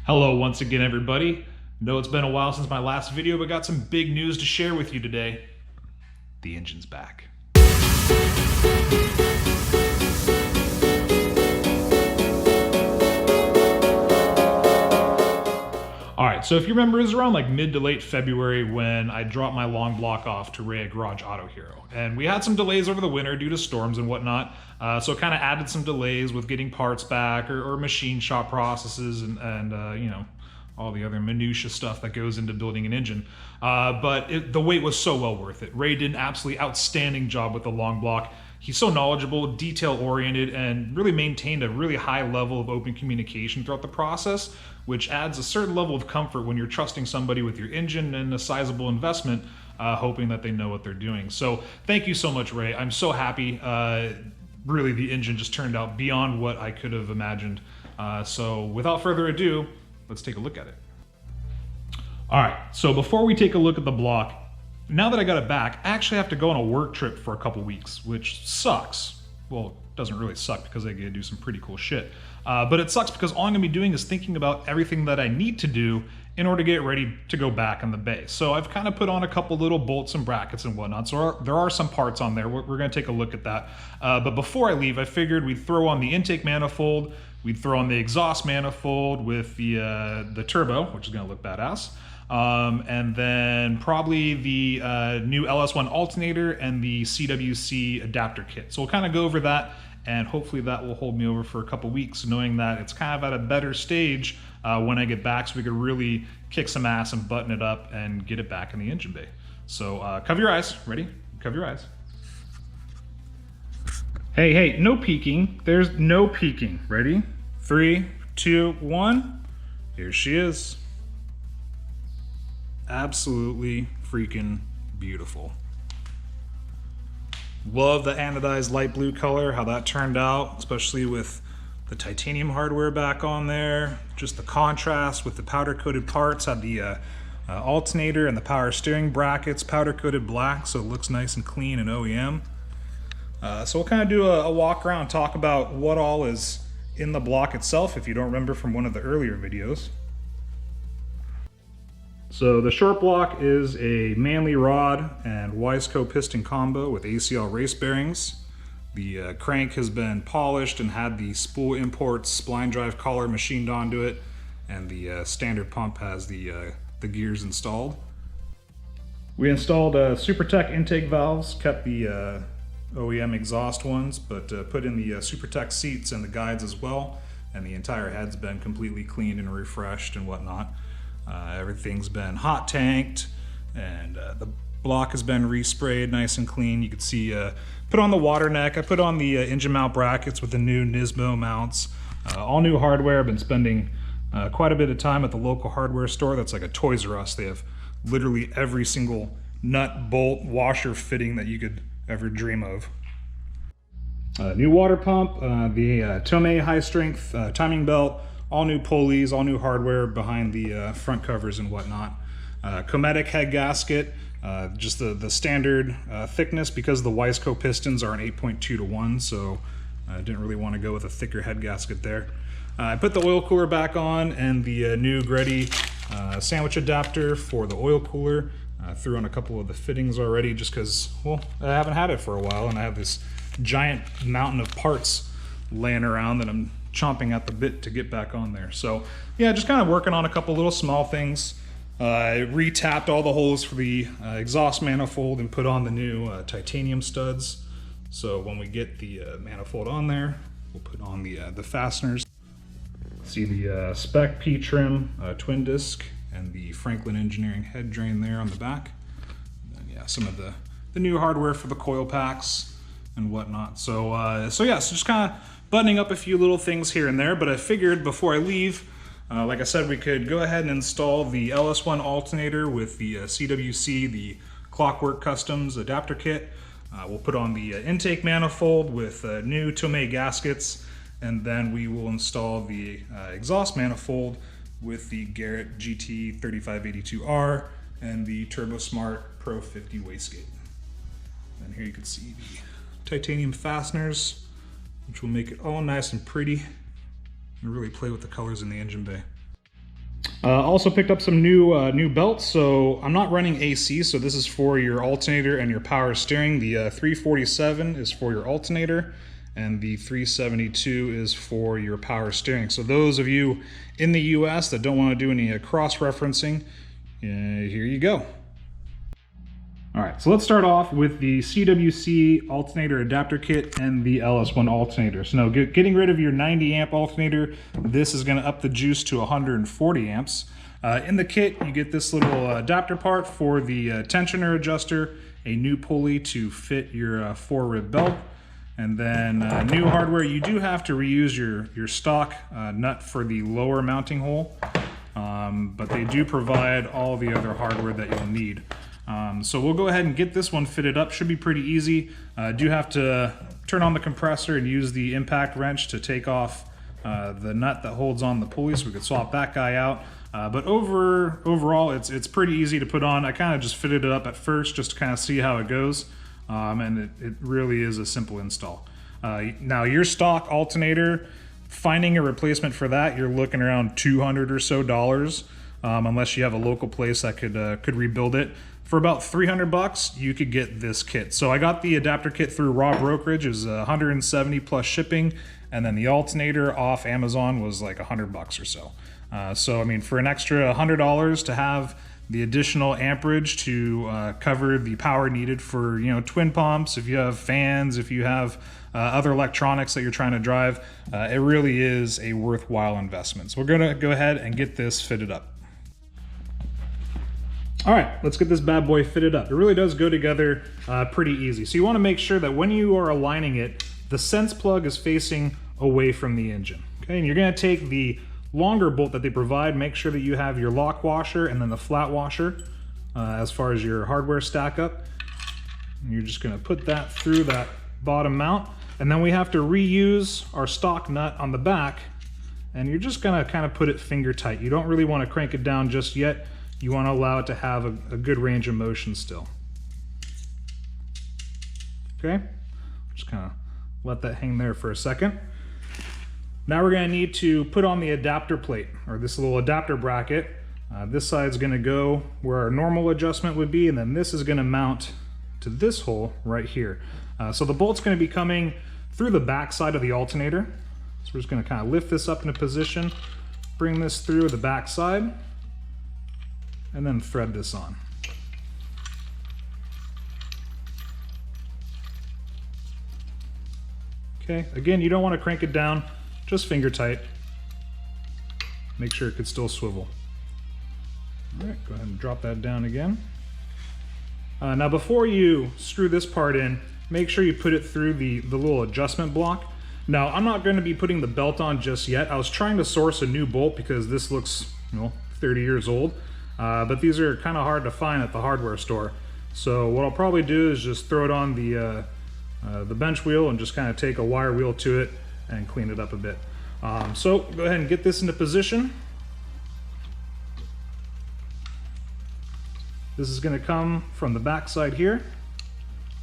Hello once again, everybody. Know it's been a while since my last video, but got some big news to share with you today. The engine's back. Alright, so if you remember, it was around like mid to late February when I dropped my long block off to Ray at Garage Auto Hero. And we had some delays over the winter due to storms and whatnot, so it kind of added some delays with getting parts back or machine shop processes and you know, all the other minutia stuff that goes into building an engine. But the wait was so well worth it. Ray did an absolutely outstanding job with the long block. He's so knowledgeable, detail-oriented, and really maintained a really high level of open communication throughout the process, which adds a certain level of comfort when you're trusting somebody with your engine and a sizable investment, hoping that they know what they're doing. So thank you so much, Ray. I'm so happy. Really, the engine just turned out beyond what I could have imagined. So without further ado, let's take a look at it. All right, so before we take a look at the block, now that I got it back, I actually have to go on a work trip for a couple weeks, which sucks. Well, it doesn't really suck because I get to do some pretty cool shit. But it sucks because all I'm gonna be doing is thinking about everything that I need to do in order to get ready to go back in the bay. So I've kind of put on a couple little bolts and brackets and whatnot. So there are some parts on there. We're gonna take a look at that. But before I leave, I figured we'd throw on the intake manifold, we'd throw on the exhaust manifold with the turbo, which is gonna look badass. And then probably the new LS1 alternator and the CWC adapter kit. So we'll kind of go over that, and hopefully that will hold me over for a couple weeks, knowing that it's kind of at a better stage when I get back, so we could really kick some ass and button it up and get it back in the engine bay. So cover your eyes. Ready? Cover your eyes. Hey, no peeking. There's no peeking. Ready? 3, 2, 1. Here she is. Absolutely freaking beautiful. Love the anodized light blue color, how that turned out, especially with the titanium hardware back on there. Just the contrast with the powder coated parts, had the alternator and the power steering brackets powder coated black, so it looks nice and clean and OEM. So we'll kind of do a walk around, talk about what all is in the block itself, if you don't remember from one of the earlier videos. So the short block is a Manley rod and Wiseco piston combo with ACL race bearings. The crank has been polished and had the spool imports spline drive collar machined onto it, and the standard pump has the gears installed. We installed SuperTech intake valves, kept the OEM exhaust ones, but put in the SuperTech seats and the guides as well, and the entire head's been completely cleaned and refreshed and whatnot. Everything's been hot tanked, and the block has been resprayed nice and clean. You can see put on the water neck. I put on the engine mount brackets with the new Nismo mounts. All new hardware. I've been spending quite a bit of time at the local hardware store. That's like a Toys R Us. They have literally every single nut, bolt, washer fitting that you could ever dream of. New water pump, the Tomei high strength timing belt, all new pulleys, all new hardware behind the front covers and whatnot. Cometic head gasket, just the standard thickness, because the Wiseco pistons are an 8.2 to 1, so I didn't really want to go with a thicker head gasket there. I put the oil cooler back on, and the new Greddy sandwich adapter for the oil cooler. Threw on a couple of the fittings already just because, well, I haven't had it for a while, and I have this giant mountain of parts laying around that I'm chomping at the bit to get back on there. So yeah, just kind of working on a couple little small things. I re-tapped all the holes for the exhaust manifold and put on the new titanium studs. So when we get the manifold on there, we'll put on the fasteners. See the spec P-trim twin disc and the Franklin Engineering head drain there on the back. And then, yeah, some of the new hardware for the coil packs and whatnot. So so just kind of buttoning up a few little things here and there, but I figured before I leave, like I said, we could go ahead and install the LS1 alternator with the CWC, the Clockwork Customs adapter kit. We'll put on the intake manifold with new Tomei gaskets, and then we will install the exhaust manifold with the Garrett GT 3582R and the TurboSmart Pro 50 wastegate. And here you can see the titanium fasteners, which will make it all nice and pretty and really play with the colors in the engine bay. Also picked up some new belts. So I'm not running AC, so this is for your alternator and your power steering. The 347 is for your alternator, and the 372 is for your power steering. So those of you in the US that don't want to do any cross-referencing, here you go. All right, so let's start off with the CWC alternator adapter kit and the LS1 alternator. So now getting rid of your 90 amp alternator, this is gonna up the juice to 140 amps. In the kit, you get this little adapter part for the tensioner adjuster, a new pulley to fit your 4-rib belt, and then new hardware. You do have to reuse your stock nut for the lower mounting hole, but they do provide all the other hardware that you'll need. So we'll go ahead and get this one fitted up. Should be pretty easy. Do have to turn on the compressor and use the impact wrench to take off the nut that holds on the pulley, so we could swap that guy out. But overall, it's pretty easy to put on. I kind of just fitted it up at first just to kind of see how it goes, and it really is a simple install. Now your stock alternator, finding a replacement for that, you're looking around $200 or so, unless you have a local place that could rebuild it. For about $300, you could get this kit. So I got the adapter kit through Raw Brokerage. It was $170 plus shipping, and then the alternator off Amazon was like $100 or so. So I mean, for an extra $100 to have the additional amperage to cover the power needed for, you know, twin pumps, if you have fans, if you have other electronics that you're trying to drive, it really is a worthwhile investment. So we're gonna go ahead and get this fitted up. All right, let's get this bad boy fitted up. It really does go together pretty easy. So you want to make sure that when you are aligning it, the sense plug is facing away from the engine. Okay, and you're going to take the longer bolt that they provide, make sure that you have your lock washer and then the flat washer as far as your hardware stack up. And you're just going to put that through that bottom mount, and then we have to reuse our stock nut on the back, and you're just going to kind of put it finger tight. You don't really want to crank it down just yet. You want to allow it to have a good range of motion still. Okay, just kind of let that hang there for a second. Now we're going to need to put on the adapter plate, or this little adapter bracket. This side's going to go where our normal adjustment would be, and then this is going to mount to this hole right here. So the bolt's going to be coming through the back side of the alternator. So we're just going to kind of lift this up into position, bring this through the back side, and then thread this on. Okay, again, you don't want to crank it down, just finger tight. Make sure it could still swivel. All right, go ahead and drop that down again. Now before you screw this part in, make sure you put it through the little adjustment block. Now I'm not going to be putting the belt on just yet. I was trying to source a new bolt because this looks, 30 years old. But these are kind of hard to find at the hardware store. So what I'll probably do is just throw it on the bench wheel and just kind of take a wire wheel to it and clean it up a bit. So go ahead and get this into position. This is going to come from the back side here,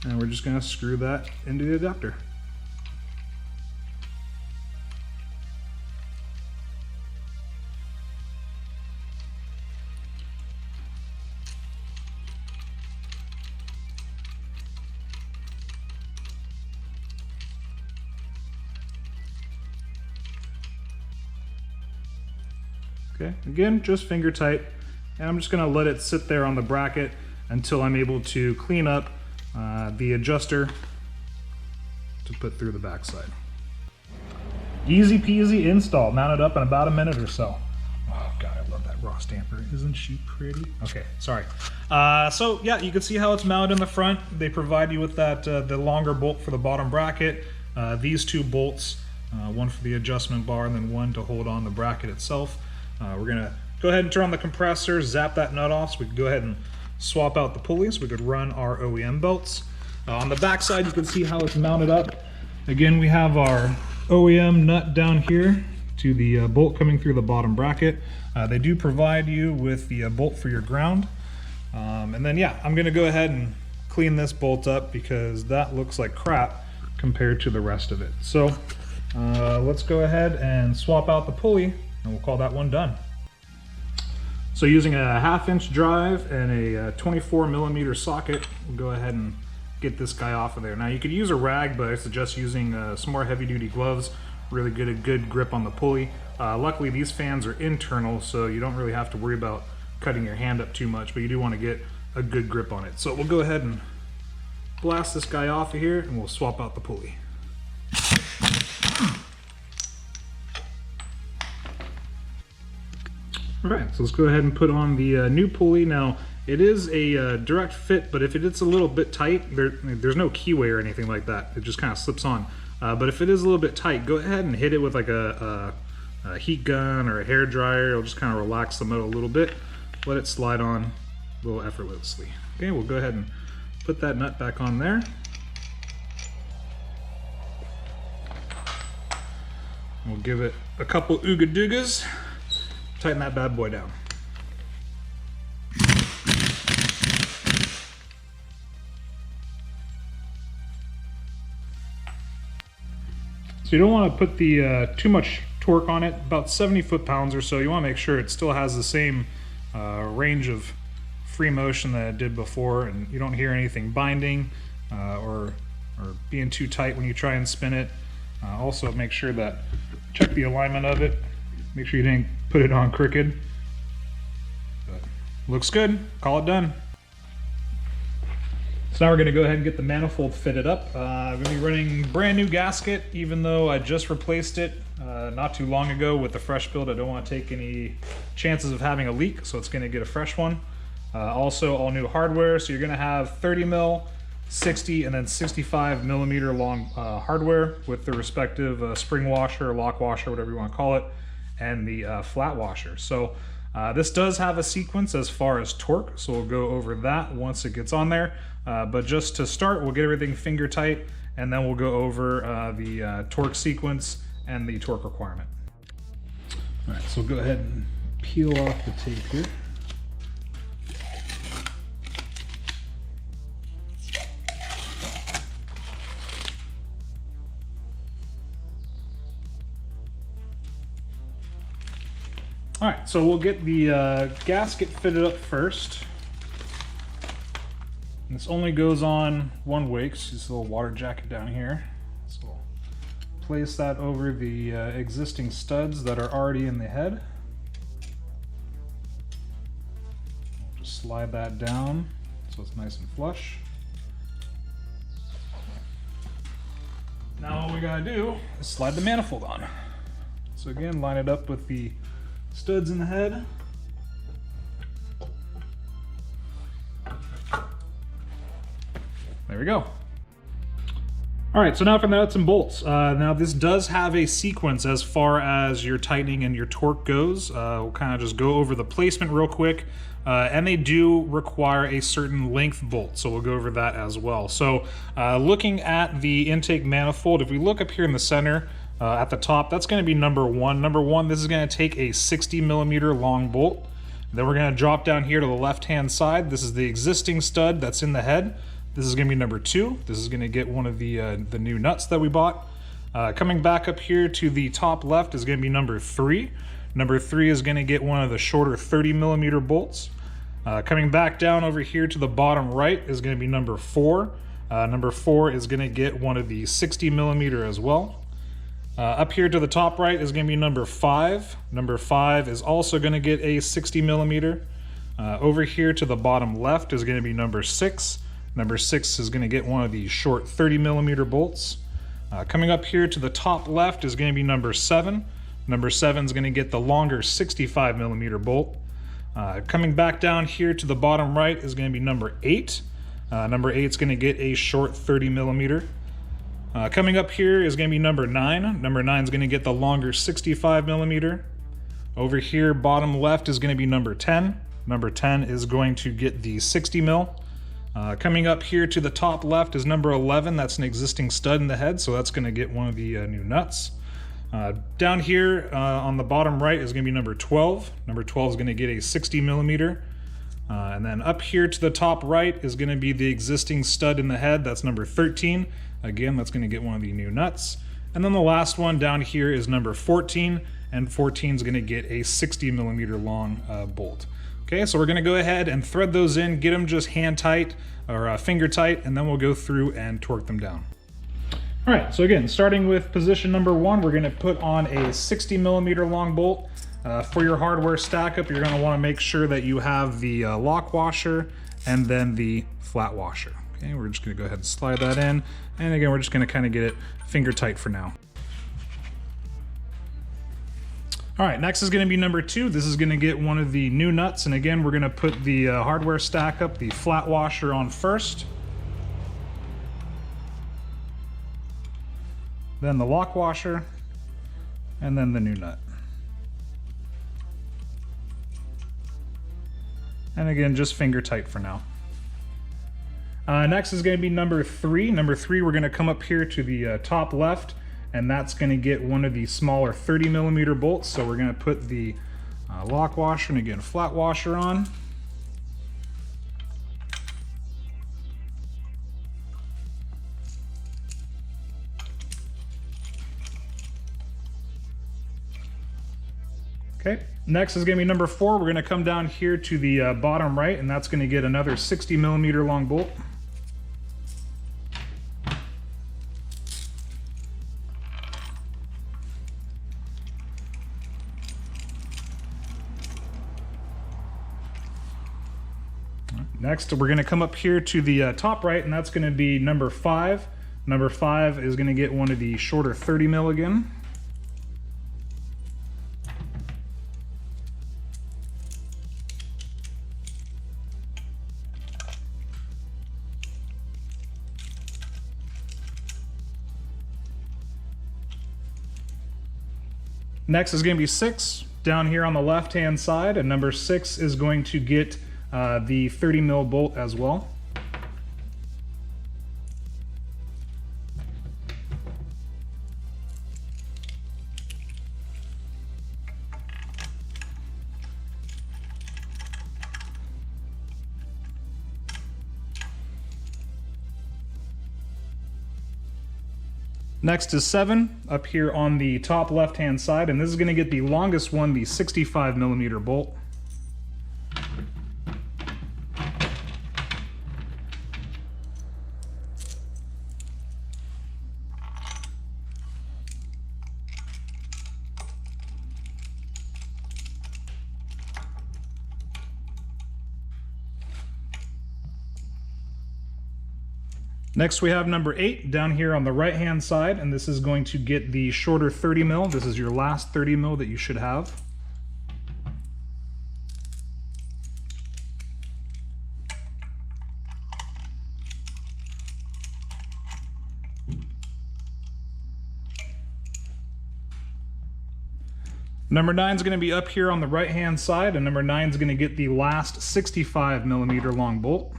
and we're just going to screw that into the adapter. Okay, again, just finger tight, and I'm just going to let it sit there on the bracket until I'm able to clean up the adjuster to put through the backside. Easy peasy install, mounted up in about a minute or so. Oh God, I love that raw stamper. Isn't she pretty? Okay, sorry. So yeah, you can see how it's mounted in the front. They provide you with that the longer bolt for the bottom bracket. These two bolts, one for the adjustment bar and then one to hold on the bracket itself. We're gonna go ahead and turn on the compressor, zap that nut off so we can go ahead and swap out the pulleys. We could run our OEM belts. On the back side, you can see how it's mounted up. Again, we have our OEM nut down here to the bolt coming through the bottom bracket. They do provide you with the bolt for your ground. And then yeah, I'm gonna go ahead and clean this bolt up because that looks like crap compared to the rest of it. So let's go ahead and swap out the pulley, and we'll call that one done. So using a 1/2 inch drive and a 24 millimeter socket, we'll go ahead and get this guy off of there. Now you could use a rag, but I suggest using some more heavy duty gloves. Really get a good grip on the pulley. Luckily these fans are internal, so you don't really have to worry about cutting your hand up too much, but you do want to get a good grip on it. So we'll go ahead and blast this guy off of here and we'll swap out the pulley. Alright, so let's go ahead and put on the new pulley. Now, it is a direct fit, but if it's a little bit tight, there's no keyway or anything like that. It just kind of slips on. But if it is a little bit tight, go ahead and hit it with like a heat gun or a hair dryer. It'll just kind of relax the metal a little bit. Let it slide on a little effortlessly. Okay, we'll go ahead and put that nut back on there. We'll give it a couple ooga doogas. Tighten that bad boy down. So you don't want to put the too much torque on it, about 70 foot-pounds or so. You want to make sure it still has the same range of free motion that it did before, and you don't hear anything binding or being too tight when you try and spin it. Also make sure that, check the alignment of it. Make sure you didn't put it on crooked. But looks good, call it done. So now we're gonna go ahead and get the manifold fitted up. I'm gonna be running brand new gasket, even though I just replaced it not too long ago with the fresh build. I don't want to take any chances of having a leak, so it's gonna get a fresh one. Also all new hardware, so you're gonna have 30 mil, 60 and then 65 millimeter long hardware with the respective spring washer, lock washer, whatever you want to call it, and the flat washer. So this does have a sequence as far as torque, so we'll go over that once it gets on there. But just to start, we'll get everything finger tight, and then we'll go over the torque sequence and the torque requirement. All right, so we'll go ahead and peel off the tape here. All right, so we'll get the gasket fitted up first. And this only goes on one way, because this little water jacket down here. So we'll place that over the existing studs that are already in the head. We'll just slide that down so it's nice and flush. Now all we gotta do is slide the manifold on. So again, line it up with the studs in the head. There we go. All right, so now for the nuts and bolts. Now this does have a sequence as far as your tightening and your torque goes. We'll kind of just go over the placement real quick. And they do require a certain length bolt, so we'll go over that as well. So looking at the intake manifold, if we look up here in the center, at the top, that's going to be number one. Number one, this is going to take a 60 millimeter long bolt. Then we're going to drop down here to the left-hand side. This is the existing stud that's in the head. This is going to be number two. This is going to get one of the new nuts that we bought. Coming back up here to the top left is going to be number three. Number three is going to get one of the shorter 30 millimeter bolts. Coming back down over here to the bottom right is going to be number four. Number four is going to get one of the 60 millimeter as well. Up here to the top right is going to be number five. Number five is also going to get a 60 millimeter. Over here to the bottom left is going to be number six. Number six is going to get one of the short 30 millimeter bolts. Coming up here to the top left is going to be number seven. Number seven is going to get the longer 65 millimeter bolt. Coming back down here to the bottom right is going to be number eight. Number eight is going to get a short 30 millimeter. Coming up here is going to be number nine. Number nine is going to get the longer 65 millimeter. Over here, bottom left, is going to be number 10. Number 10 is going to get the 60 mil. Coming up here to the top left is number 11. That's an existing stud in the head, so that's going to get one of the new nuts. Down here on the bottom right is going to be number 12. Number 12 is going to get a 60 millimeter. And then up here to the top right is going to be the existing stud in the head. That's number 13. Again, that's going to get one of the new nuts. And then the last one down here is number 14, and 14 is going to get a 60 millimeter long bolt. Okay, so we're going to go ahead and thread those in, get them just hand tight or finger tight, and then we'll go through and torque them down. All right, so again, starting with position number 1, we're going to put on a 60 millimeter long bolt. For your hardware stack up, you're going to want to make sure that you have the lock washer and then the flat washer. Okay, we're just going to go ahead and slide that in, and again, we're just going to kind of get it finger tight for now. All right, next is going to be number 2. This is going to get one of the new nuts, and again, we're going to put the hardware stack up, the flat washer on first, then the lock washer, and then the new nut. And again, just finger tight for now. Next is going to be number 3. Number 3, we're going to come up here to the top left, and that's going to get one of the smaller 30 millimeter bolts. So we're going to put the lock washer and again flat washer on. Okay, next is going to be number 4. We're going to come down here to the bottom right, and that's going to get another 60 millimeter long bolt. Next, we're going to come up here to the top right, and that's going to be number 5. Number 5 is going to get one of the shorter 30 mil again. Next is going to be 6 down here on the left hand side, and number 6 is going to get the 30 mil bolt as well. Next is 7 up here on the top left hand side, and this is going to get the longest one, the 65 millimeter bolt. Next we have number 8 down here on the right hand side, and this is going to get the shorter 30 mil. This is your last 30 mil that you should have. Number 9 is going to be up here on the right hand side, and number 9 is going to get the last 65 millimeter long bolt.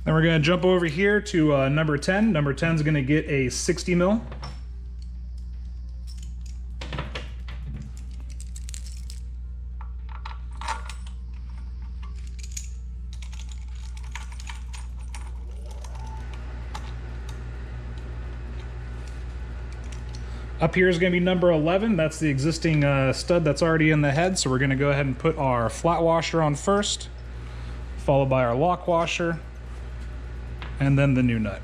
Then we're going to jump over here to number 10. Number 10 is going to get a 60 mil. Up here is going to be number 11. That's the existing stud that's already in the head. So we're going to go ahead and put our flat washer on first, followed by our lock washer, and then the new nut.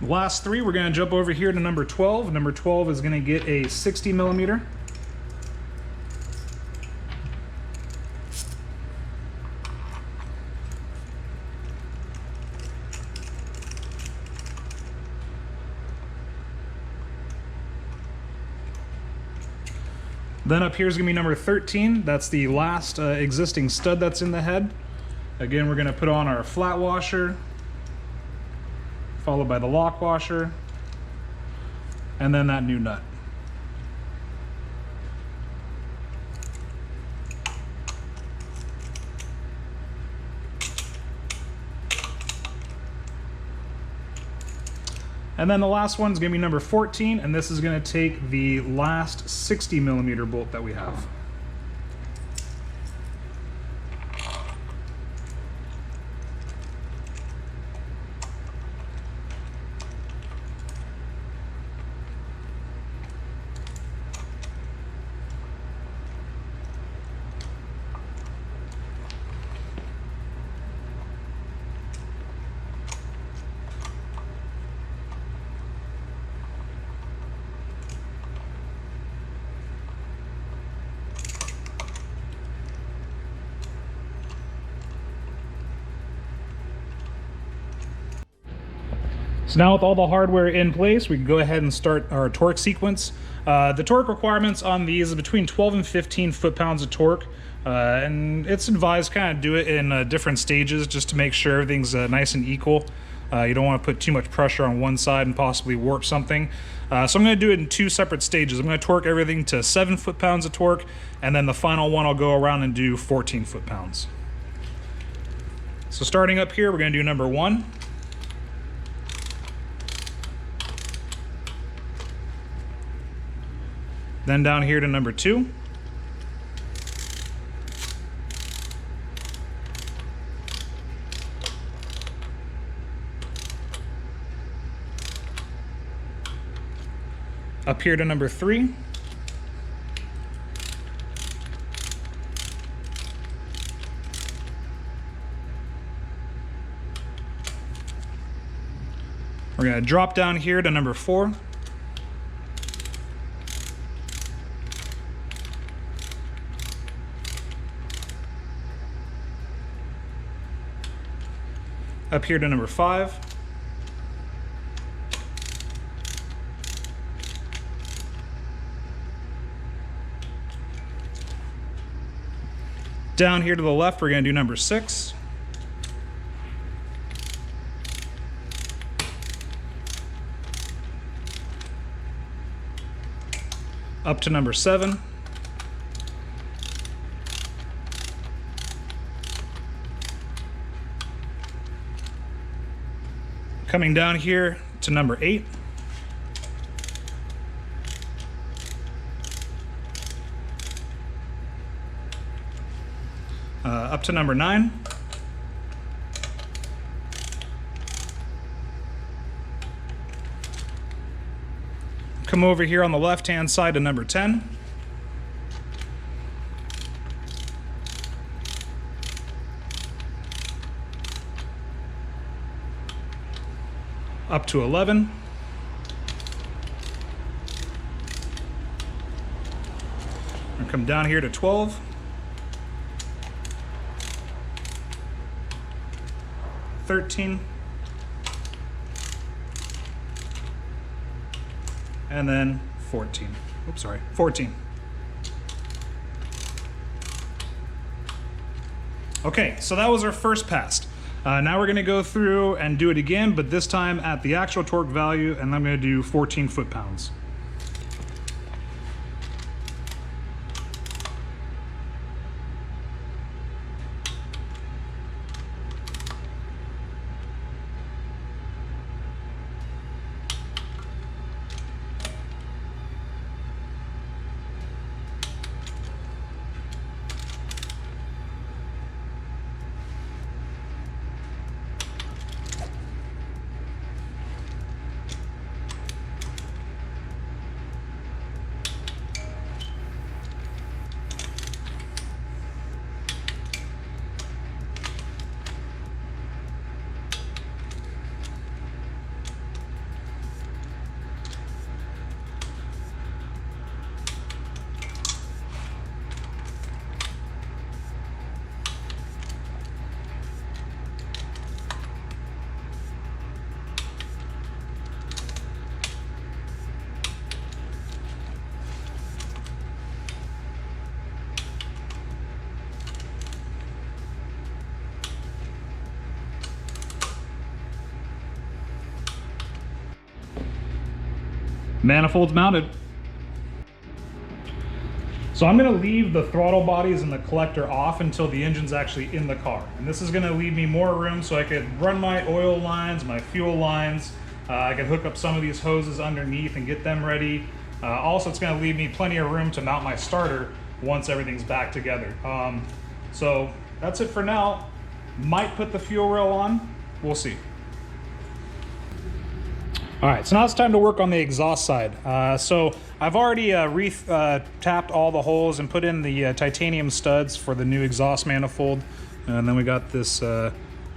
The last 3, we're going to jump over here to number 12. Number 12 is going to get a 60 millimeter. Then up here is going to be number 13. That's the last existing stud that's in the head. Again, we're going to put on our flat washer, followed by the lock washer, and then that new nut. And then the last one is going to be number 14, and this is going to take the last 60mm bolt that we have. So now with all the hardware in place, we can go ahead and start our torque sequence. The torque requirements on these is between 12 and 15 foot-pounds of torque. And it's advised kind of do it in different stages just to make sure everything's nice and equal. You don't want to put too much pressure on one side and possibly warp something. So I'm going to do it in 2 separate stages. I'm going to torque everything to 7 foot-pounds of torque, and then the final one I'll go around and do 14 foot-pounds. So starting up here, we're going to do number 1. Then down here to number 2. Up here to number 3. We're going to drop down here to number 4. Up here to number 5. Down here to the left, we're going to do number 6. Up to number 7. Coming down here to number 8. Up to number 9. Come over here on the left-hand side to number 10. Up to 11. And come down here to 12. 13. And then 14. Oops, sorry, 14. Okay, so that was our first pass. Now we're going to go through and do it again, but this time at the actual torque value, and I'm going to do 14 foot-pounds. Manifold's mounted. So I'm going to leave the throttle bodies and the collector off until the engine's actually in the car. And this is going to leave me more room so I could run my oil lines, my fuel lines. I can hook up some of these hoses underneath and get them ready. Also, it's going to leave me plenty of room to mount my starter once everything's back together. So that's it for now. Might put the fuel rail on. We'll see. All right, so now it's time to work on the exhaust side. So I've already tapped all the holes and put in the titanium studs for the new exhaust manifold. And then we got this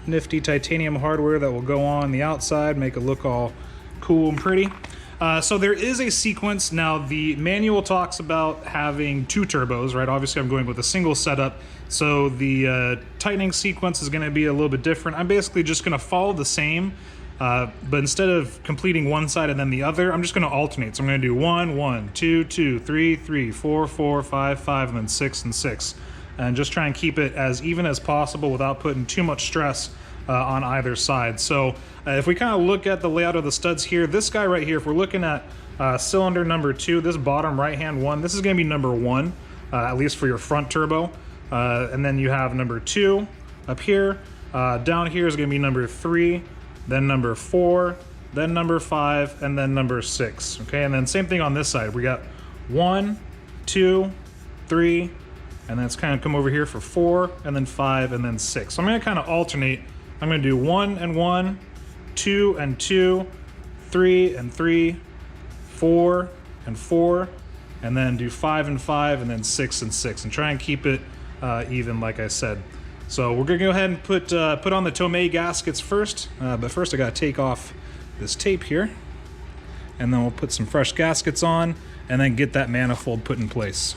nifty titanium hardware that will go on the outside, make it look all cool and pretty. So there is a sequence. Now the manual talks about having 2 turbos, right? Obviously I'm going with a single setup. So the tightening sequence is gonna be a little bit different. I'm basically just gonna follow the same, but instead of completing one side and then the other, I'm just gonna alternate. So I'm gonna do 1, 1, 2, 2, 3, 3, 4, 4, 5, 5, and then 6 and 6. And just try and keep it as even as possible without putting too much stress on either side. So if we kind of look at the layout of the studs here, this guy right here, if we're looking at cylinder number 2, this bottom right hand one, this is going to be number 1, at least for your front turbo. And then you have number 2 up here. Down here is going to be number 3, then number 4, then number 5, and then number 6. Okay, and then same thing on this side. We got 1, 2, 3, and then it's kind of come over here for 4, and then 5, and then 6. So I'm going to kind of alternate. I'm going to do 1 and 1, 2 and 2, 3 and 3, 4 and 4, and then do 5 and 5, and then 6 and 6, and try and keep it even, like I said. So we're going to go ahead and put on the Tomei gaskets first, but first I got to take off this tape here, and then we'll put some fresh gaskets on, and then get that manifold put in place.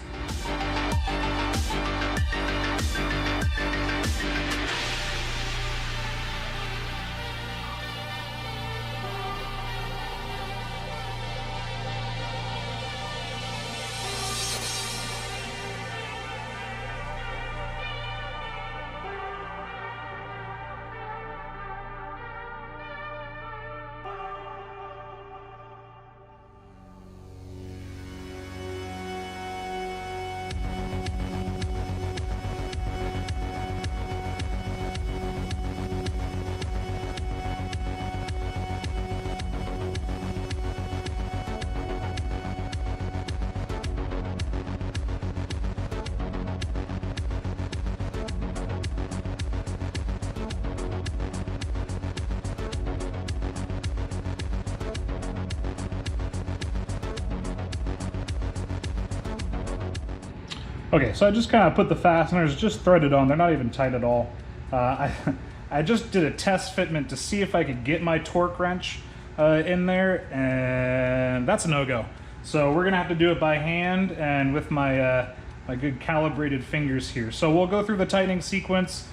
Okay, so I just kind of put the fasteners just threaded on. They're not even tight at all. I just did a test fitment to see if I could get my torque wrench in there, and that's a no-go. So we're gonna have to do it by hand and with my my good calibrated fingers here. So we'll go through the tightening sequence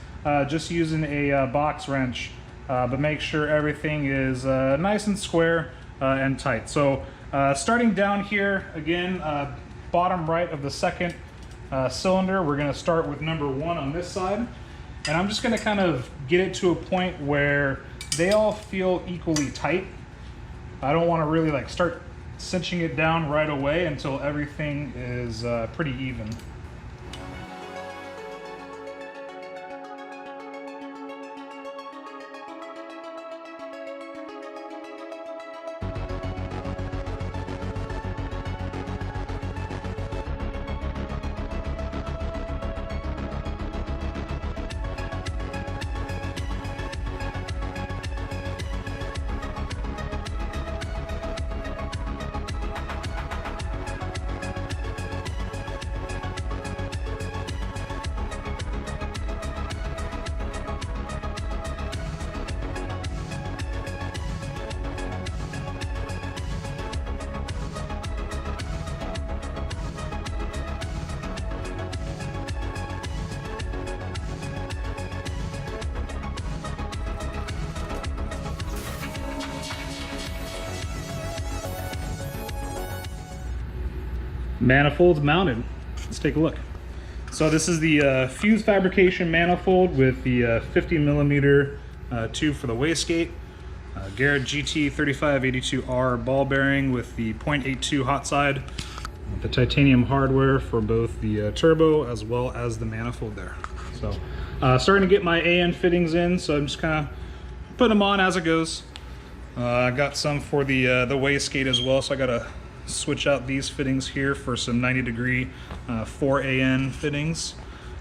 just using a box wrench, but make sure everything is nice and square and tight. So starting down here, again, bottom right of the second cylinder, we're going to start with number 1 on this side, and I'm just going to kind of get it to a point where they all feel equally tight. I don't want to really like start cinching it down right away until everything is pretty even. Manifold's mounted. Let's take a look. So this is the fuse fabrication manifold with the 50 millimeter tube for the wastegate. Garrett GT 3582R ball bearing with the .82 hot side. The titanium hardware for both the turbo as well as the manifold there. So starting to get my AN fittings in, so I'm just kind of putting them on as it goes. I got some for the wastegate as well, so I got to switch out these fittings here for some 90-degree 4AN fittings.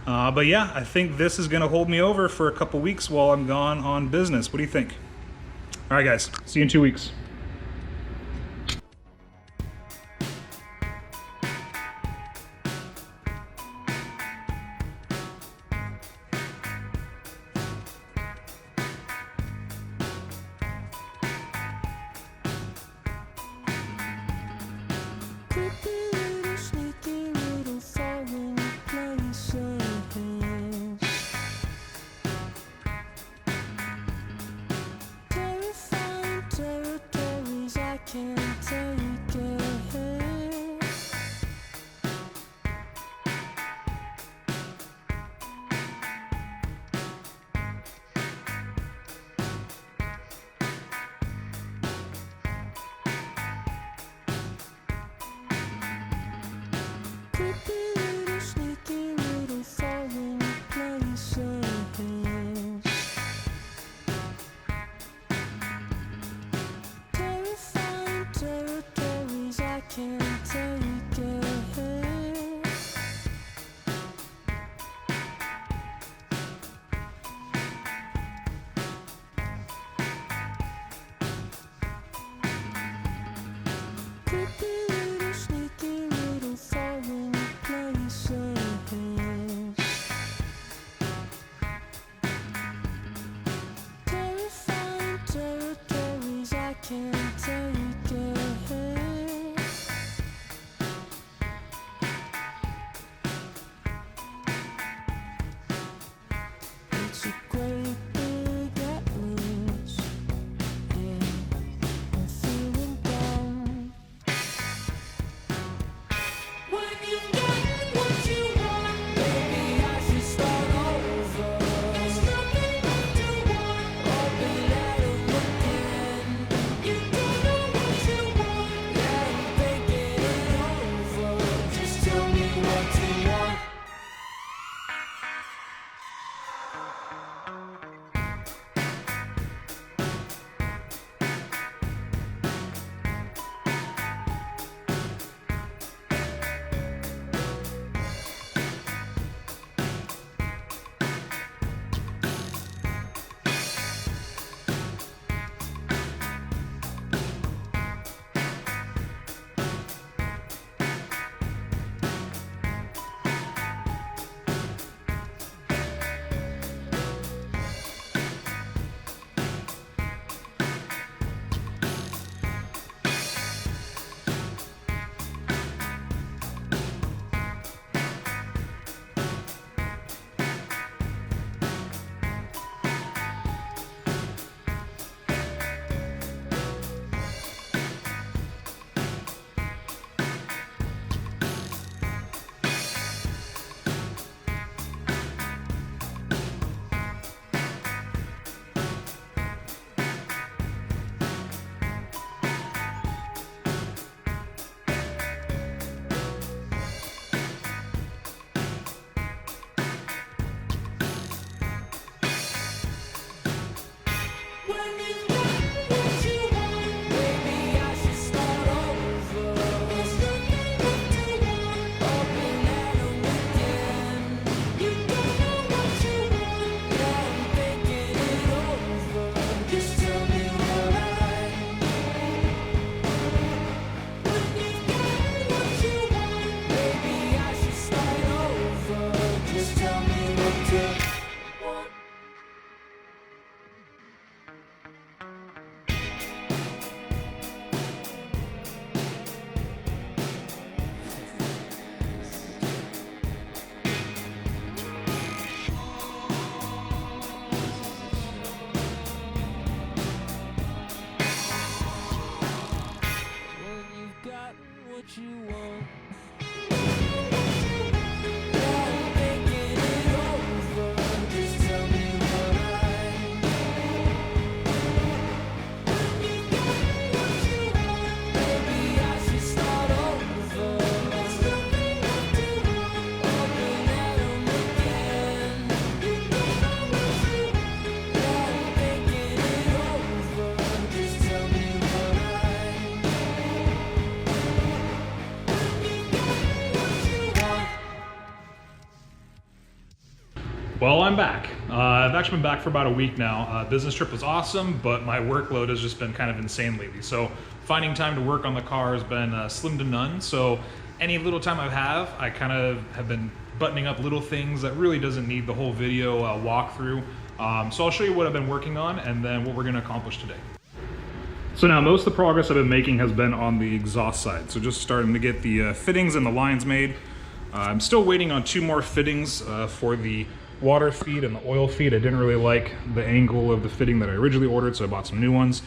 But yeah, I think this is going to hold me over for a couple weeks while I'm gone on business. What do you think? All right, guys, see you in 2 weeks. Terrifying territory. Well, I'm back. I've actually been back for about a week now. Business trip was awesome, but my workload has just been kind of insane lately. So finding time to work on the car has been slim to none. So any little time I kind of have been buttoning up little things that really doesn't need the whole video walkthrough. So I'll show you what I've been working on and then what we're gonna accomplish today. So now most of the progress I've been making has been on the exhaust side. So just starting to get the fittings and the lines made. I'm still waiting on 2 more fittings for the water feed and the oil feed. I didn't really like the angle of the fitting that I originally ordered, so I bought some new ones.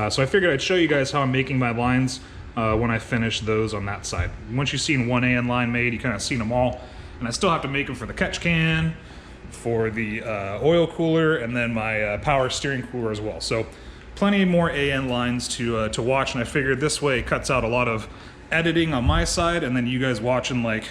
So I figured I'd show you guys how I'm making my lines when I finish those on that side. Once you've seen one AN line made, you kind of seen them all. And I still have to make them for the catch can, for the oil cooler, and then my power steering cooler as well. So plenty more AN lines to watch, and I figured this way it cuts out a lot of editing on my side, and then you guys watching like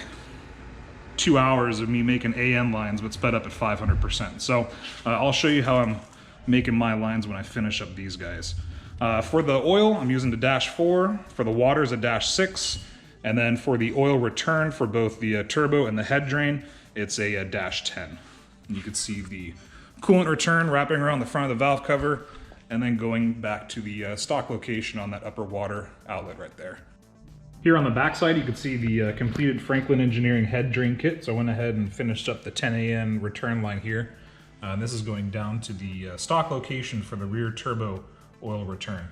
2 hours of me making AN lines but sped up at 500%. So I'll show you how I'm making my lines when I finish up these guys. For the oil, I'm using the -4. For the water is a -6. And then for the oil return for both the turbo and the head drain, it's a -10. And you can see the coolant return wrapping around the front of the valve cover and then going back to the stock location on that upper water outlet right there. Here on the back side, you can see the completed Franklin Engineering head drain kit. So I went ahead and finished up the 10 AN return line here. This is going down to the stock location for the rear turbo oil return.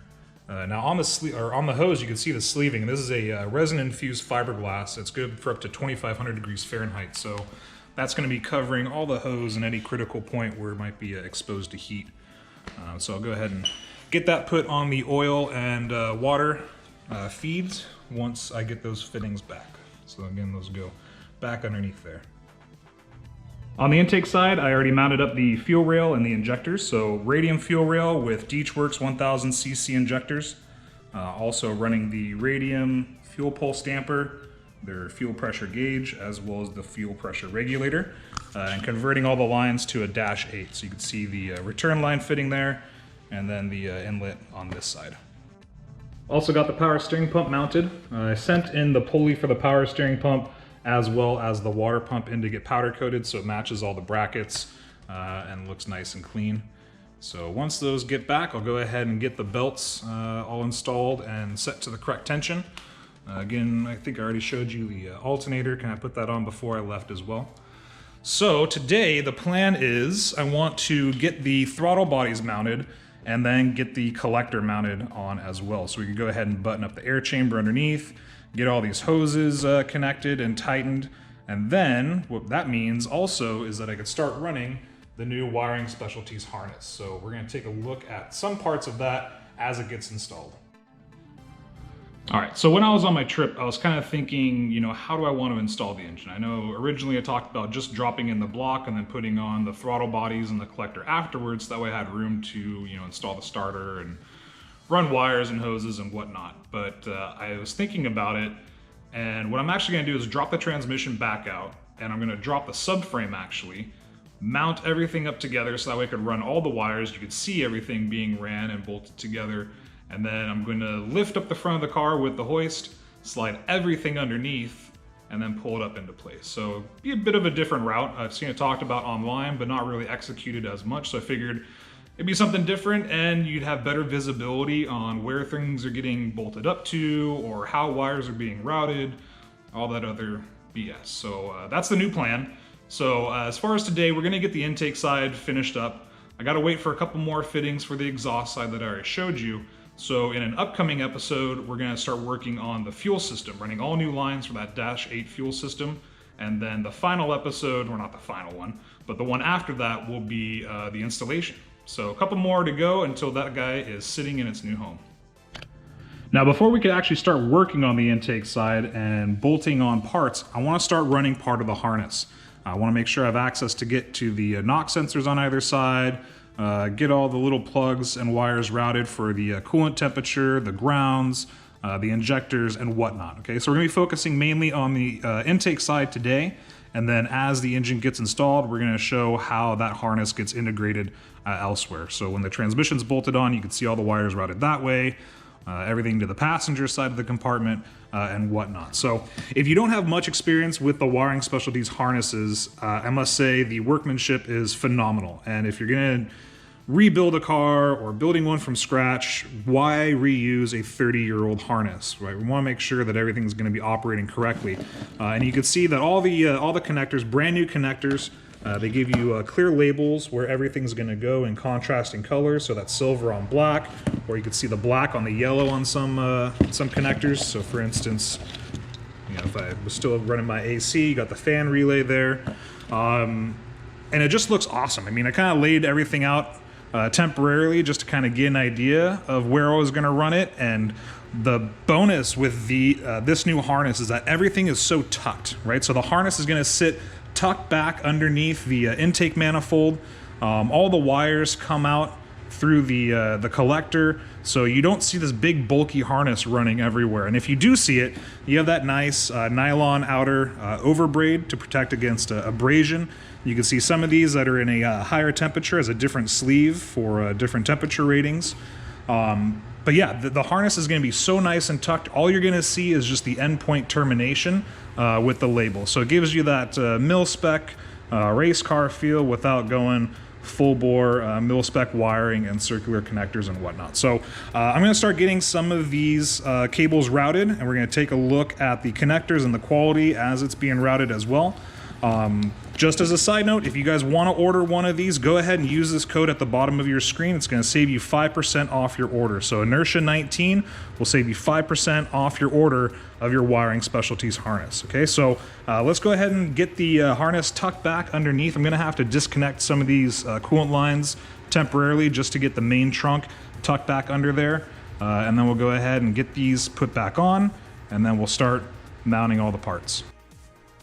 Now on the hose, you can see the sleeving. This is a resin-infused fiberglass. It's good for up to 2,500 degrees Fahrenheit. So that's going to be covering all the hose and any critical point where it might be exposed to heat. So I'll go ahead and get that put on the oil and water feeds once I get those fittings back. So again, those go back underneath there. On the intake side, I already mounted up the fuel rail and the injectors. So radium fuel rail with Deechworks 1000 cc injectors. Also running the radium fuel pulse damper, their fuel pressure gauge, as well as the fuel pressure regulator, and converting all the lines to a -8. So you can see the return line fitting there, and then the inlet on this side. Also got the power steering pump mounted. I sent in the pulley for the power steering pump as well as the water pump in to get powder coated so it matches all the brackets and looks nice and clean. So once those get back, I'll go ahead and get the belts all installed and set to the correct tension. Again, I think I already showed you the alternator. Can I put that on before I left as well? So today the plan is I want to get the throttle bodies mounted and then get the collector mounted on as well. So we can go ahead and button up the air chamber underneath, get all these hoses connected and tightened, and then what that means also is that I could start running the new Wiring Specialties harness. So we're gonna take a look at some parts of that as it gets installed. All right, so when I was on my trip, I was kind of thinking, you know, how do I want to install the engine? I know originally I talked about just dropping in the block and then putting on the throttle bodies and the collector afterwards. That way I had room to, you know, install the starter and run wires and hoses and whatnot. But I was thinking about it, and what I'm actually gonna do is drop the transmission back out, and I'm gonna drop the subframe actually, mount everything up together so that way I could run all the wires. You could see everything being ran and bolted together. And then I'm going to lift up the front of the car with the hoist, slide everything underneath, and then pull it up into place. So be a bit of a different route. I've seen it talked about online, but not really executed as much. So I figured it'd be something different and you'd have better visibility on where things are getting bolted up to or how wires are being routed, all that other BS. So that's the new plan. So as far as today, we're going to get the intake side finished up. I got to wait for a couple more fittings for the exhaust side that I already showed you. So in an upcoming episode, we're gonna start working on the fuel system, running all new lines for that -8 fuel system. And then the final episode, or not the final one, but the one after that will be the installation. So a couple more to go until that guy is sitting in its new home. Now, before we could actually start working on the intake side and bolting on parts, I wanna start running part of the harness. I wanna make sure I have access to get to the knock sensors on either side, get all the little plugs and wires routed for the coolant temperature, the grounds, the injectors, and whatnot. Okay, so we're gonna be focusing mainly on the intake side today, and then as the engine gets installed, we're gonna show how that harness gets integrated elsewhere. So when the transmission's bolted on, you can see all the wires routed that way. everything to the passenger side of the compartment, and whatnot. So if you don't have much experience with the Wiring Specialties harnesses, I must say the workmanship is phenomenal. And if you're gonna rebuild a car or building one from scratch, why reuse a 30-year-old harness, right? We want to make sure that everything's going to be operating correctly. And you can see that all the connectors, brand new connectors, they give you clear labels where everything's going to go in contrasting colors, so that's silver on black, or you can see the black on the yellow on some connectors. So for instance, you know, if I was still running my AC, you got the fan relay there. And it just looks awesome. I mean, I kind of laid everything out temporarily just to kind of get an idea of where I was going to run it. And the bonus with the this new harness is that everything is so tucked, right? So the harness is going to sit tucked back underneath the intake manifold. All the wires come out through the collector, so you don't see this big bulky harness running everywhere. And if you do see it, you have that nice nylon outer overbraid to protect against abrasion. You can see some of these that are in a higher temperature as a different sleeve for different temperature ratings. But yeah, the harness is going to be so nice and tucked. All you're going to see is just the endpoint termination with the label. So it gives you that mil-spec race car feel without going full-bore mil-spec wiring and circular connectors and whatnot. So I'm going to start getting some of these cables routed, and we're going to take a look at the connectors and the quality as it's being routed as well. Just as a side note, if you guys want to order one of these, go ahead and use this code at the bottom of your screen. It's going to save you 5% off your order. So Inertia 19 will save you 5% off your order of your Wiring Specialties harness. Okay, so let's go ahead and get the harness tucked back underneath. I'm going to have to disconnect some of these coolant lines temporarily just to get the main trunk tucked back under there. And then we'll go ahead and get these put back on, and then we'll start mounting all the parts.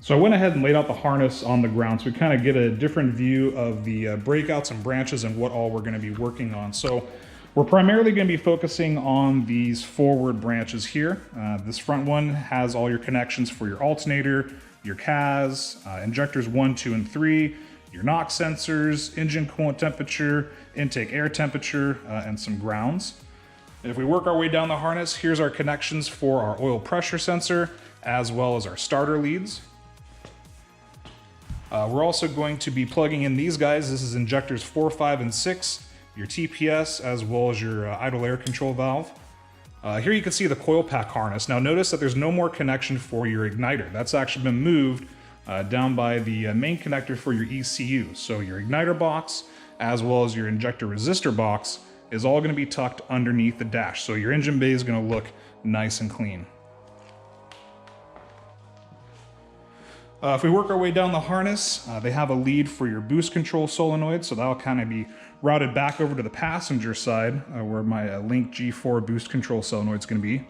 So I went ahead and laid out the harness on the ground so we kind of get a different view of the breakouts and branches and what all we're going to be working on. So we're primarily going to be focusing on these forward branches here. This front one has all your connections for your alternator, your CAS, injectors 1, 2, and 3, your NOx sensors, engine coolant temperature, intake air temperature, and some grounds. If we work our way down the harness, here's our connections for our oil pressure sensor, as well as our starter leads. We're also going to be plugging in these guys. This is injectors 4, 5, and 6, your TPS, as well as your idle air control valve. Here you can see the coil pack harness. Now notice that there's no more connection for your igniter. That's actually been moved down by the main connector for your ECU. So your igniter box, as well as your injector resistor box, is all going to be tucked underneath the dash. So your engine bay is going to look nice and clean. If we work our way down the harness, they have a lead for your boost control solenoid, so that'll kind of be routed back over to the passenger side where my Link G4 boost control solenoid is going to be.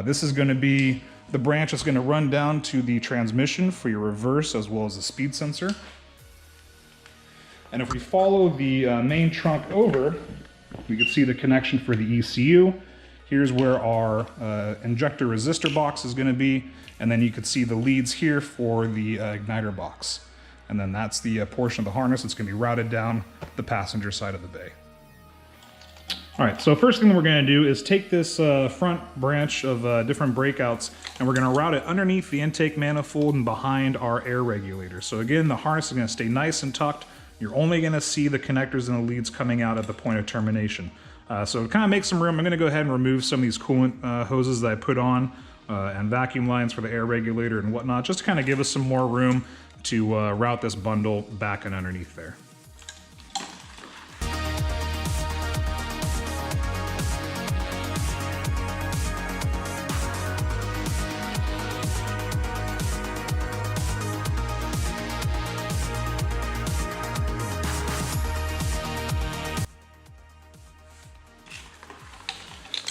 This is going to be the branch that's going to run down to the transmission for your reverse as well as the speed sensor. And if we follow the main trunk over, we can see the connection for the ECU. Here's where our injector resistor box is going to be, and then you can see the leads here for the igniter box. And then that's the portion of the harness that's going to be routed down the passenger side of the bay. All right, so first thing we're going to do is take this front branch of different breakouts, and we're going to route it underneath the intake manifold and behind our air regulator. So again, the harness is going to stay nice and tucked. You're only going to see the connectors and the leads coming out at the point of termination. So to kind of make some room, I'm going to go ahead and remove some of these coolant hoses that I put on and vacuum lines for the air regulator and whatnot, just to kind of give us some more room to route this bundle back and underneath there.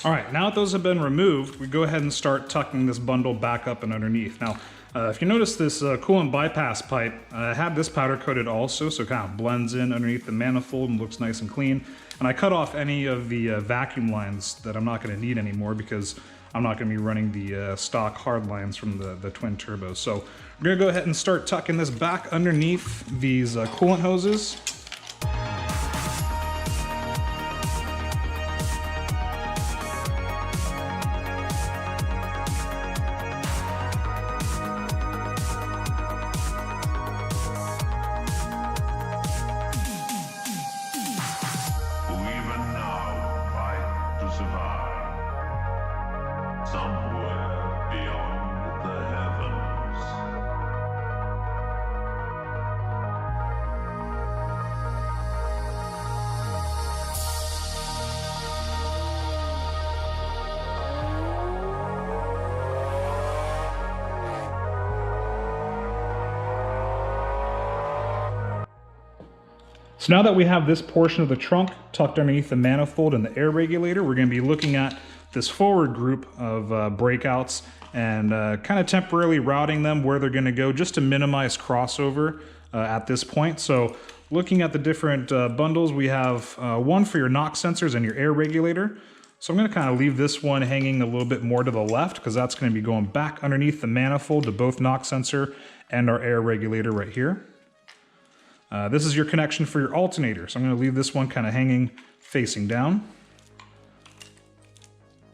All right, now that those have been removed, we go ahead and start tucking this bundle back up and underneath. Now, if you notice this coolant bypass pipe, I have this powder coated also, so it kind of blends in underneath the manifold and looks nice and clean. And I cut off any of the vacuum lines that I'm not going to need anymore because I'm not going to be running the stock hard lines from the twin turbos. So we're going to go ahead and start tucking this back underneath these coolant hoses. So now that we have this portion of the trunk tucked underneath the manifold and the air regulator, we're going to be looking at this forward group of breakouts and kind of temporarily routing them where they're going to go just to minimize crossover at this point. So looking at the different bundles, we have one for your knock sensors and your air regulator. So I'm going to kind of leave this one hanging a little bit more to the left because that's going to be going back underneath the manifold to both knock sensor and our air regulator right here. This is your connection for your alternator. So I'm going to leave this one kind of hanging facing down.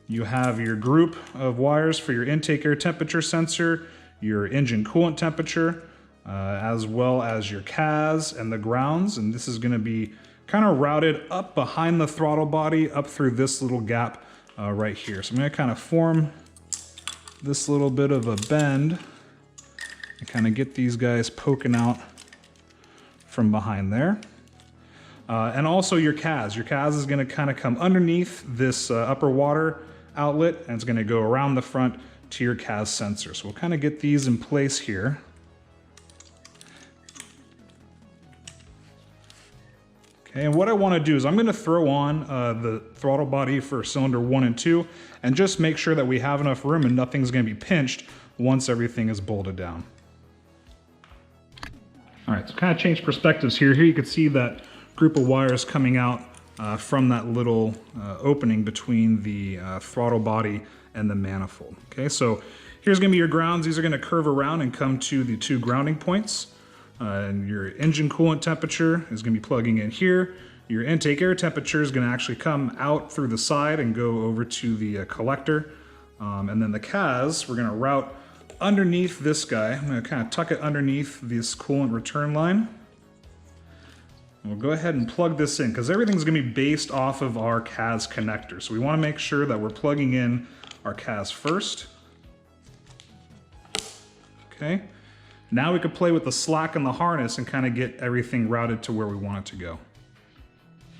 You have your group of wires for your intake air temperature sensor, your engine coolant temperature, as well as your CAS and the grounds. And this is going to be kind of routed up behind the throttle body up through this little gap right here. So I'm going to kind of form this little bit of a bend and kind of get these guys poking out from behind there. And also your CAS. Your CAS is going to kind of come underneath this upper water outlet, and it's going to go around the front to your CAS sensor. So we'll kind of get these in place here. Okay, and what I want to do is I'm going to throw on the throttle body for cylinder 1 and 2 and just make sure that we have enough room and nothing's going to be pinched once everything is bolted down. All right, so kind of change perspectives here. Here you can see that group of wires coming out from that little opening between the throttle body and the manifold. Okay, so here's going to be your grounds. These are going to curve around and come to the 2 grounding points. And your engine coolant temperature is going to be plugging in here. Your intake air temperature is going to actually come out through the side and go over to the collector. And then the CAS, we're going to route underneath this guy. I'm going to kind of tuck it underneath this coolant return line. We'll go ahead and plug this in because everything's going to be based off of our CAS connector. So we want to make sure that we're plugging in our CAS first. Okay. Now we can play with the slack in the harness and kind of get everything routed to where we want it to go.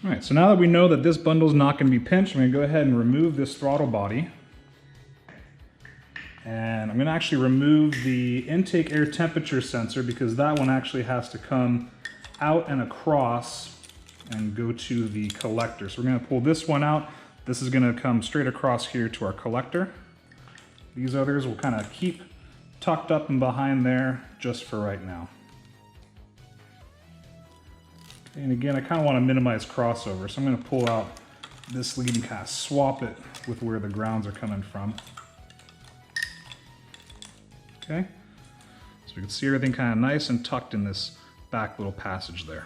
All right, so now that we know that this bundle is not going to be pinched, I'm going to go ahead and remove this throttle body. And I'm going to actually remove the intake air temperature sensor because that one actually has to come out and across and go to the collector. So we're going to pull this one out. This is going to come straight across here to our collector. These others will kind of keep tucked up and behind there just for right now. Okay, and again, I kind of want to minimize crossover, so I'm going to pull out this lead and kind of swap it with where the grounds are coming from. Okay, so we can see everything kind of nice and tucked in this back little passage there.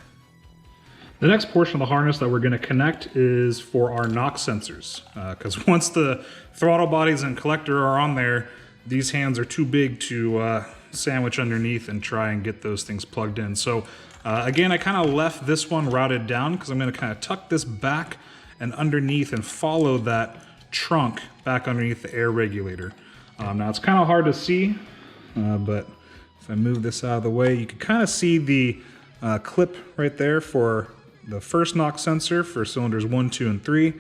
The next portion of the harness that we're going to connect is for our knock sensors, because once the throttle bodies and collector are on there, these hands are too big to sandwich underneath and try and get those things plugged in. So again, I kind of left this one routed down because I'm going to kind of tuck this back and underneath and follow that trunk back underneath the air regulator. Now it's kind of hard to see, but if I move this out of the way, you can kind of see the clip right there for the first knock sensor for cylinders 1, 2, and 3,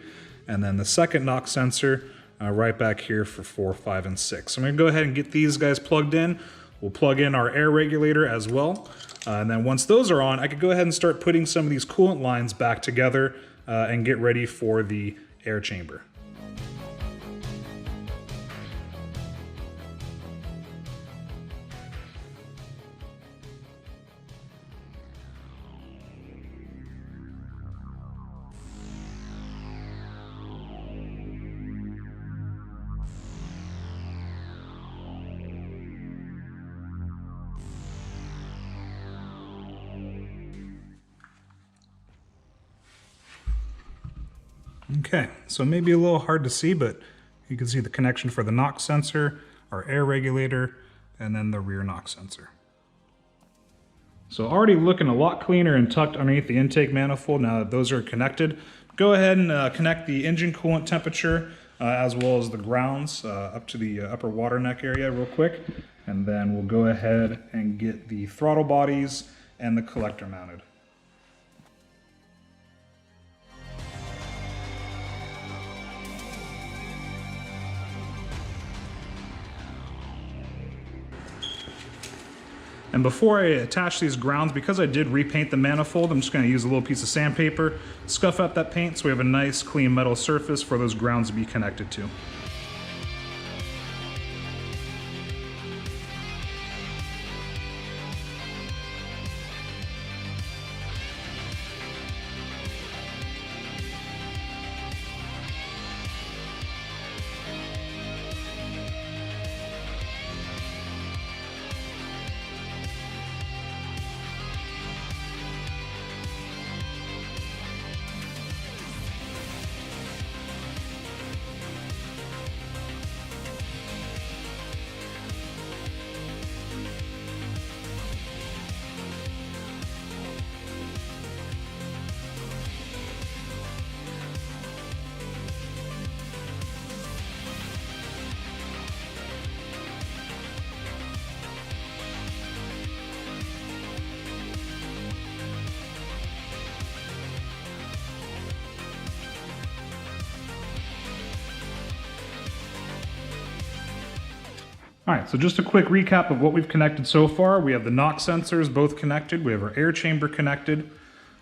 and then the second knock sensor right back here for 4, 5, and 6. So I'm going to go ahead and get these guys plugged in. We'll plug in our air regulator as well. And then once those are on, I could go ahead and start putting some of these coolant lines back together and get ready for the air chamber. Okay, so maybe a little hard to see, but you can see the connection for the knock sensor, our air regulator, and then the rear knock sensor. So already looking a lot cleaner and tucked underneath the intake manifold now that those are connected. Go ahead and connect the engine coolant temperature as well as the grounds up to the upper water neck area real quick. And then we'll go ahead and get the throttle bodies and the collector mounted. And before I attach these grounds, because I did repaint the manifold, I'm just going to use a little piece of sandpaper, scuff up that paint so we have a nice clean metal surface for those grounds to be connected to. All right, so just a quick recap of what we've connected so far. We have the knock sensors both connected. We have our air chamber connected,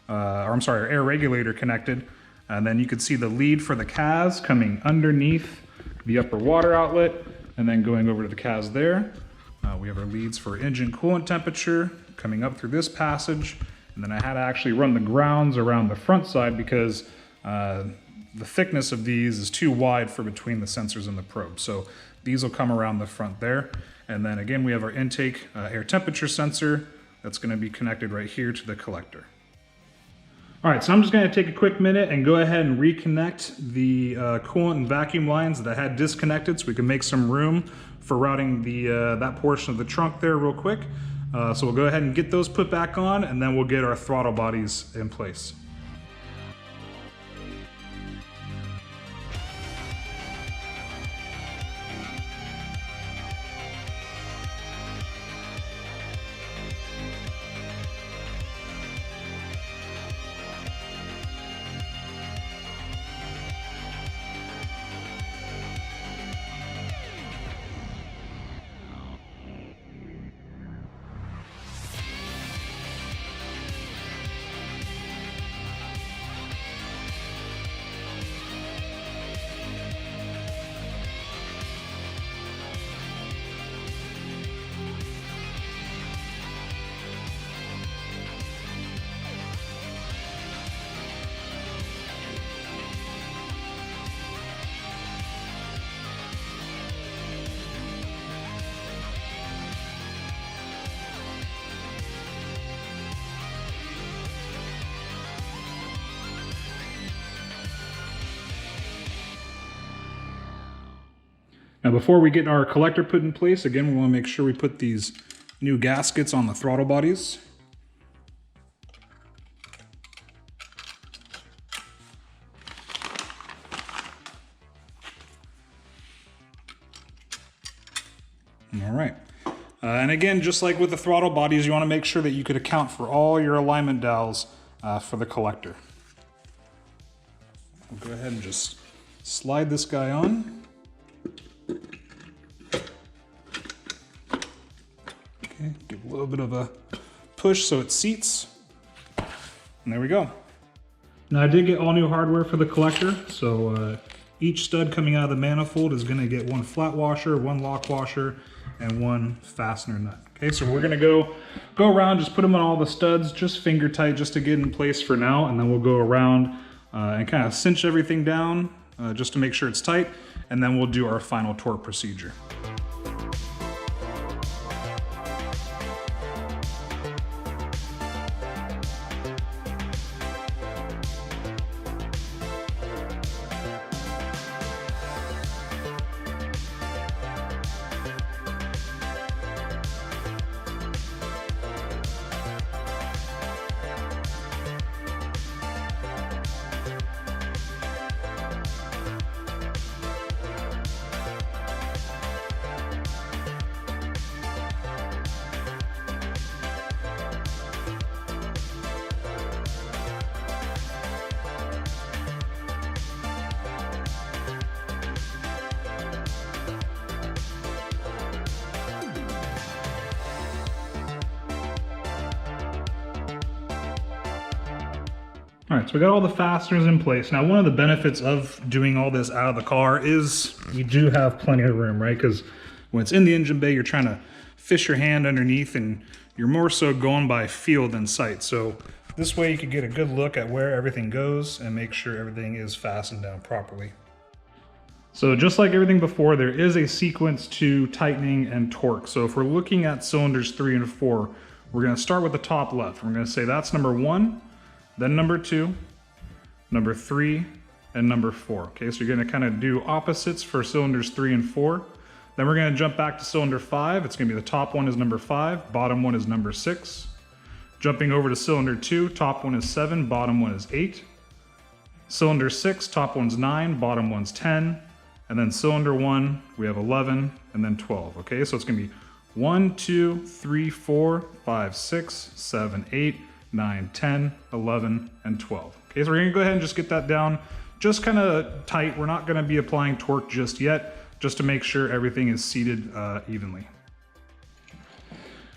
our air regulator connected. And then you can see the lead for the CAS coming underneath the upper water outlet and then going over to the CAS there. We have our leads for engine coolant temperature coming up through this passage. And then I had to actually run the grounds around the front side because the thickness of these is too wide for between the sensors and the probe. So these will come around the front there. And then again, we have our intake air temperature sensor that's going to be connected right here to the collector. All right, so I'm just going to take a quick minute and go ahead and reconnect the coolant and vacuum lines that I had disconnected so we can make some room for routing the that portion of the trunk there real quick. So we'll go ahead and get those put back on, and then we'll get our throttle bodies in place. Now before we get our collector put in place, again, we want to make sure we put these new gaskets on the throttle bodies. All right. And again, just like with the throttle bodies, you want to make sure that you could account for all your alignment dowels for the collector. We'll go ahead and just slide this guy on. Okay, give a little bit of a push so it seats. And there we go. Now I did get all new hardware for the collector, so each stud coming out of the manifold is going to get one flat washer, one lock washer, and one fastener nut. Okay, so we're going to go around, just put them on all the studs, just finger tight, just to get in place for now, and then we'll go around and kind of cinch everything down just to make sure it's tight, and then we'll do our final torque procedure. All right, so we got all the fasteners in place. Now, one of the benefits of doing all this out of the car is you do have plenty of room, right? Because when it's in the engine bay, you're trying to fish your hand underneath and you're more so going by feel than sight. So this way you can get a good look at where everything goes and make sure everything is fastened down properly. So just like everything before, there is a sequence to tightening and torque. So if we're looking at cylinders 3 and 4, we're gonna start with the top left. We're gonna say that's number 1, then number 2, number 3, and number 4. Okay, so you're gonna kind of do opposites for cylinders 3 and 4. Then we're gonna jump back to cylinder 5. It's gonna be the top one is number 5, bottom one is number 6. Jumping over to cylinder 2, top one is 7, bottom one is 8. Cylinder 6, top one's 9, bottom one's 10. And then cylinder 1, we have 11, and then 12. Okay, so it's gonna be 1, 2, 3, 4, 5, 6, 7, 8, 9, 10, 11, and 12. Okay, so we're gonna go ahead and just get that down just kind of tight. We're not gonna be applying torque just yet, just to make sure everything is seated evenly.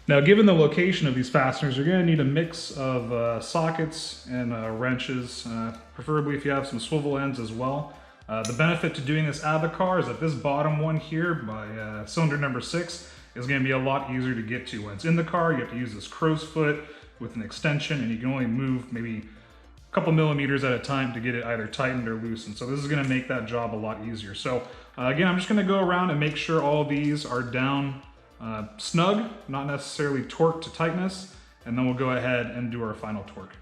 Now, given the location of these fasteners, you're gonna need a mix of sockets and wrenches, preferably if you have some swivel ends as well. The benefit to doing this out of the car is that this bottom one here by cylinder number 6 is gonna be a lot easier to get to. When it's in the car, you have to use this crow's foot with an extension, and you can only move maybe a couple millimeters at a time to get it either tightened or loosened. So this is gonna make that job a lot easier. So again, I'm just gonna go around and make sure all these are down snug, not necessarily torqued to tightness, and then we'll go ahead and do our final torque.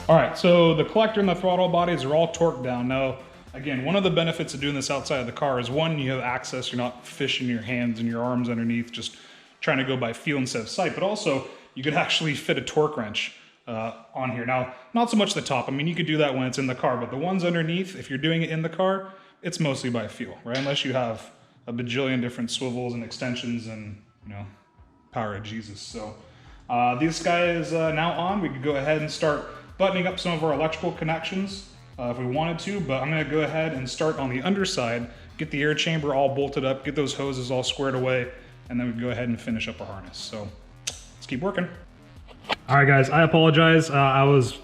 All right, so the collector and the throttle bodies are all torqued down. Now, again, one of the benefits of doing this outside of the car is one, you have access, you're not fishing your hands and your arms underneath, just trying to go by feel instead of sight, but also you could actually fit a torque wrench on here. Now, not so much the top. I mean, you could do that when it's in the car, but the ones underneath, if you're doing it in the car, it's mostly by feel, right? Unless you have a bajillion different swivels and extensions and, you know, power of Jesus. So this guy is now on. We could go ahead and start buttoning up some of our electrical connections if we wanted to, but I'm gonna go ahead and start on the underside, get the air chamber all bolted up, get those hoses all squared away, and then we can go ahead and finish up our harness. So let's keep working. All right, guys, I apologize. I was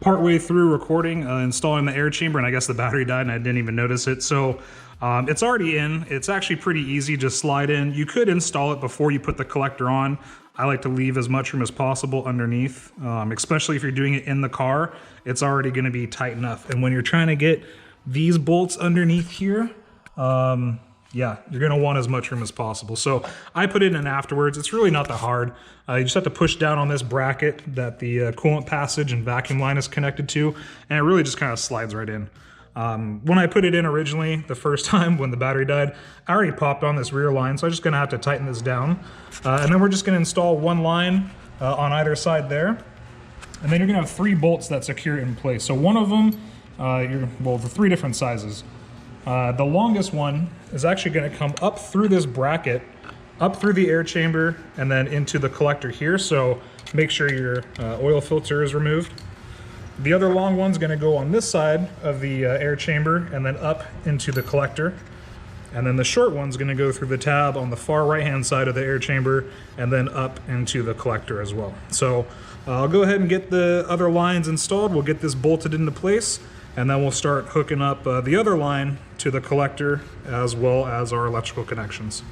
partway through recording, installing the air chamber, and I guess the battery died and I didn't even notice it. So it's already in. It's actually pretty easy, just slide in. You could install it before you put the collector on. I like to leave as much room as possible underneath, especially if you're doing it in the car. It's already gonna be tight enough. And when you're trying to get these bolts underneath here, yeah, you're gonna want as much room as possible. So I put it in afterwards. It's really not that hard. You just have to push down on this bracket that the coolant passage and vacuum line is connected to, and it really just kind of slides right in. When I put it in originally, the first time when the battery died, I already popped on this rear line, so I'm just gonna have to tighten this down. And then we're just gonna install one line on either side there. And then you're gonna have 3 bolts that secure it in place. So one of them, the 3 different sizes. The longest one is actually gonna come up through this bracket, up through the air chamber, and then into the collector here. So make sure your oil filter is removed. The other long one's gonna go on this side of the air chamber and then up into the collector. And then the short one's gonna go through the tab on the far right-hand side of the air chamber and then up into the collector as well. So I'll go ahead and get the other lines installed. We'll get this bolted into place, and then we'll start hooking up the other line to the collector as well as our electrical connections.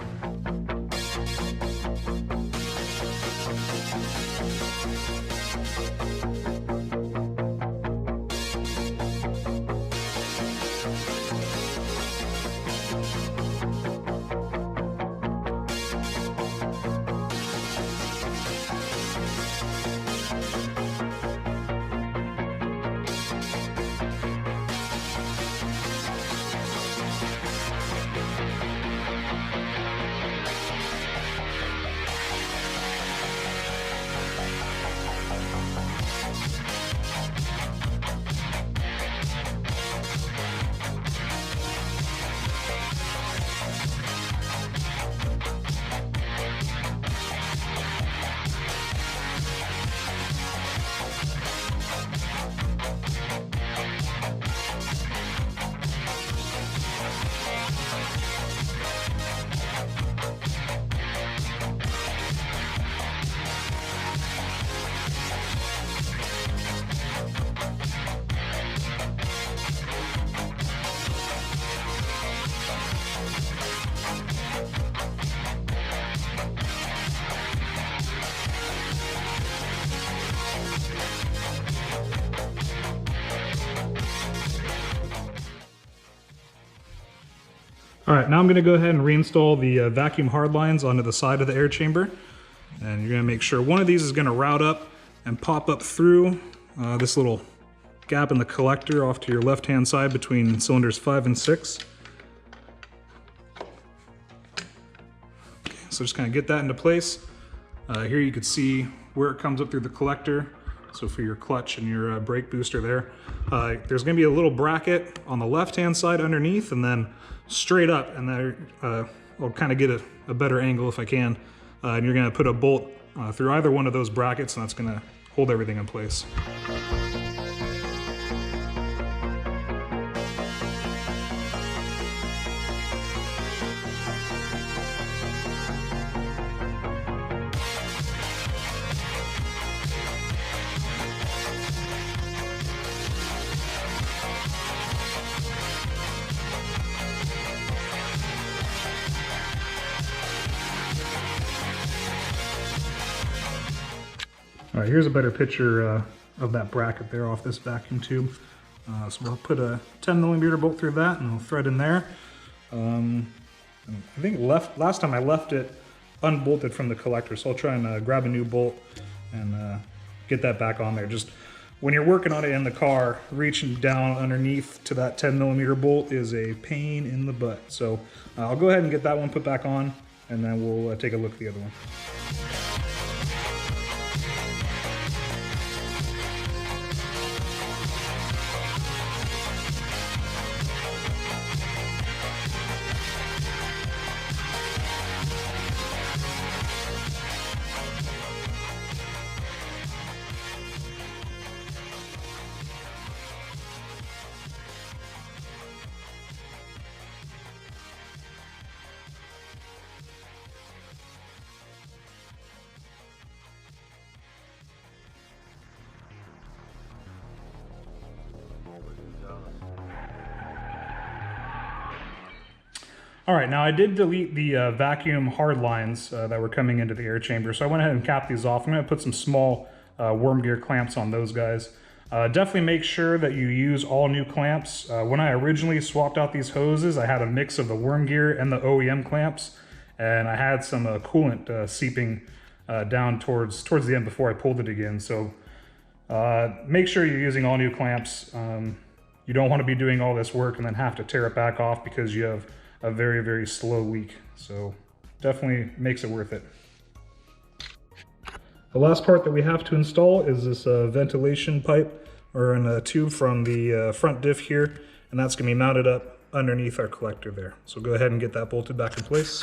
All right, now I'm gonna go ahead and reinstall the vacuum hard lines onto the side of the air chamber. And you're gonna make sure one of these is gonna route up and pop up through this little gap in the collector off to your left-hand side between cylinders 5 and 6. Okay, so just kind of get that into place. Here you can see where it comes up through the collector. So for your clutch and your brake booster there, there's gonna be a little bracket on the left-hand side underneath, and then straight up, and there I'll kind of get a better angle if I can. And you're gonna put a bolt through either one of those brackets, and that's gonna hold everything in place. All right, here's a better picture of that bracket there off this vacuum tube. So we'll put a 10mm bolt through that, and we'll thread in there. I think last time I left it unbolted from the collector, so I'll try and grab a new bolt and get that back on there. Just when you're working on it in the car, reaching down underneath to that 10mm bolt is a pain in the butt. So I'll go ahead and get that one put back on, and then we'll take a look at the other one. All right, now I did delete the vacuum hard lines that were coming into the air chamber, so I went ahead and capped these off. I'm gonna put some small worm gear clamps on those guys. Definitely make sure that you use all new clamps. When I originally swapped out these hoses, I had a mix of the worm gear and the OEM clamps, and I had some coolant seeping down towards the end before I pulled it again. So make sure you're using all new clamps. You don't want to be doing all this work and then have to tear it back off because you have a very, very slow leak. So definitely makes it worth it. The last part that we have to install is this ventilation pipe or a tube from the front diff here, and that's going to be mounted up underneath our collector there. So go ahead and get that bolted back in place.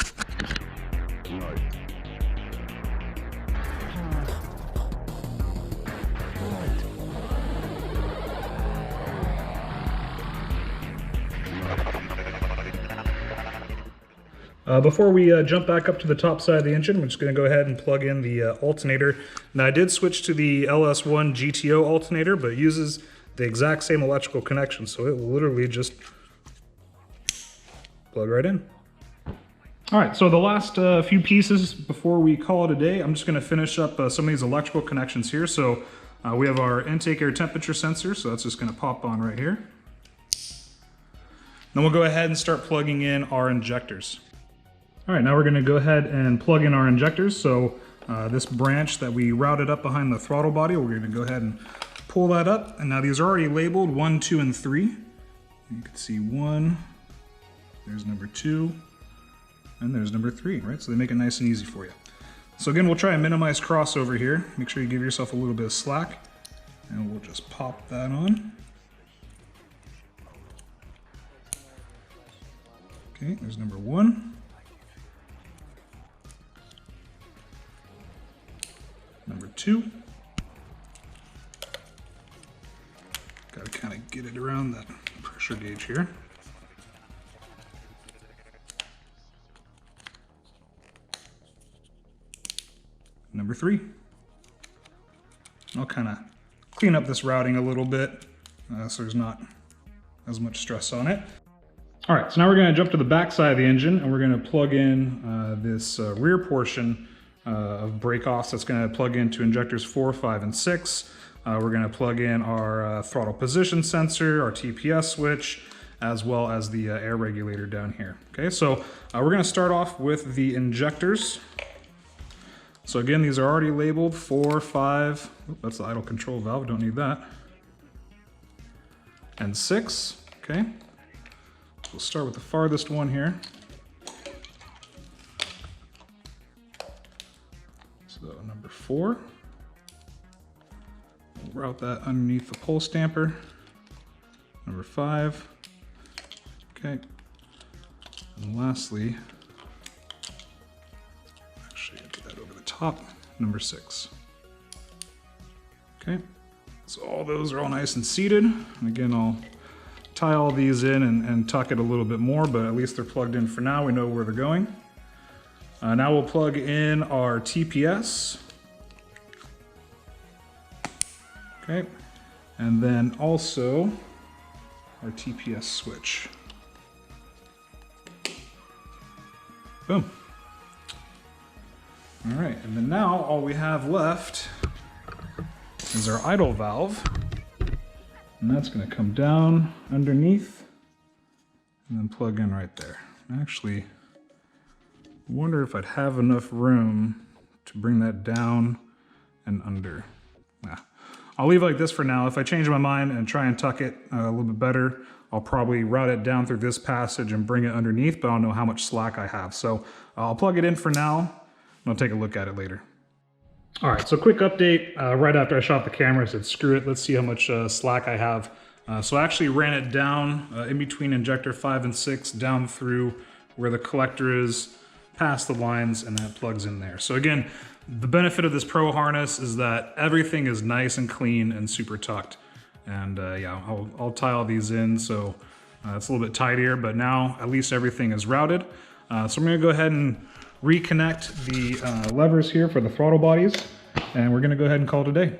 Before we jump back up to the top side of the engine, we're just going to go ahead and plug in the alternator. Now I did switch to the LS1 GTO alternator, but it uses the exact same electrical connection, so it will literally just plug right in. All right, so the last few pieces before we call it a day, I'm just going to finish up some of these electrical connections here. So we have our intake air temperature sensor, so that's just going to pop on right here. Then we'll go ahead and start plugging in our injectors. All right, now we're going to go ahead and plug in our injectors. So this branch that we routed up behind the throttle body, we're going to go ahead and pull that up. And now these are already labeled 1, 2, and 3. You can see 1, there's number 2, and there's number 3, right? So they make it nice and easy for you. So again, we'll try and minimize crossover here. Make sure you give yourself a little bit of slack, and we'll just pop that on. Okay, there's number 1. Number 2. Got to kind of get it around that pressure gauge here. Number 3. I'll kind of clean up this routing a little bit so there's not as much stress on it. All right, so now we're going to jump to the back side of the engine and we're going to plug in this rear portion of break-offs that's going to plug into injectors 4, 5, and 6. We're going to plug in our throttle position sensor, our TPS switch, as well as the air regulator down here. Okay, so we're going to start off with the injectors. So again, these are already labeled 4, 5, that's the idle control valve, don't need that, and 6, okay. We'll start with the farthest one here. So number 4, we'll route that underneath the pull stamper. Number 5, okay. And lastly, actually get that over the top, number 6. Okay, so all those are all nice and seated. And again, I'll tie all these in and tuck it a little bit more, but at least they're plugged in for now. We know where they're going. Now we'll plug in our TPS. Okay, and then also our TPS switch. Boom. All right, and then now all we have left is our idle valve. And that's going to come down underneath and then plug in right there. Actually, I wonder if I'd have enough room to bring that down and under. Nah. I'll leave it like this for now. If I change my mind and try and tuck it a little bit better, I'll probably route it down through this passage and bring it underneath, but I don't know how much slack I have. So I'll plug it in for now, and I'll take a look at it later. All right, so quick update. Right after I shot off the camera, I said, screw it, let's see how much slack I have. So I actually ran it down in between injector 5 and 6, down through where the collector is, past the lines, and that plugs in there. So again, the benefit of this Pro harness is that everything is nice and clean and super tucked. And yeah, I'll tie all these in so it's a little bit tidier, but now at least everything is routed. So I'm gonna go ahead and reconnect the levers here for the throttle bodies, and we're gonna go ahead and call it a day.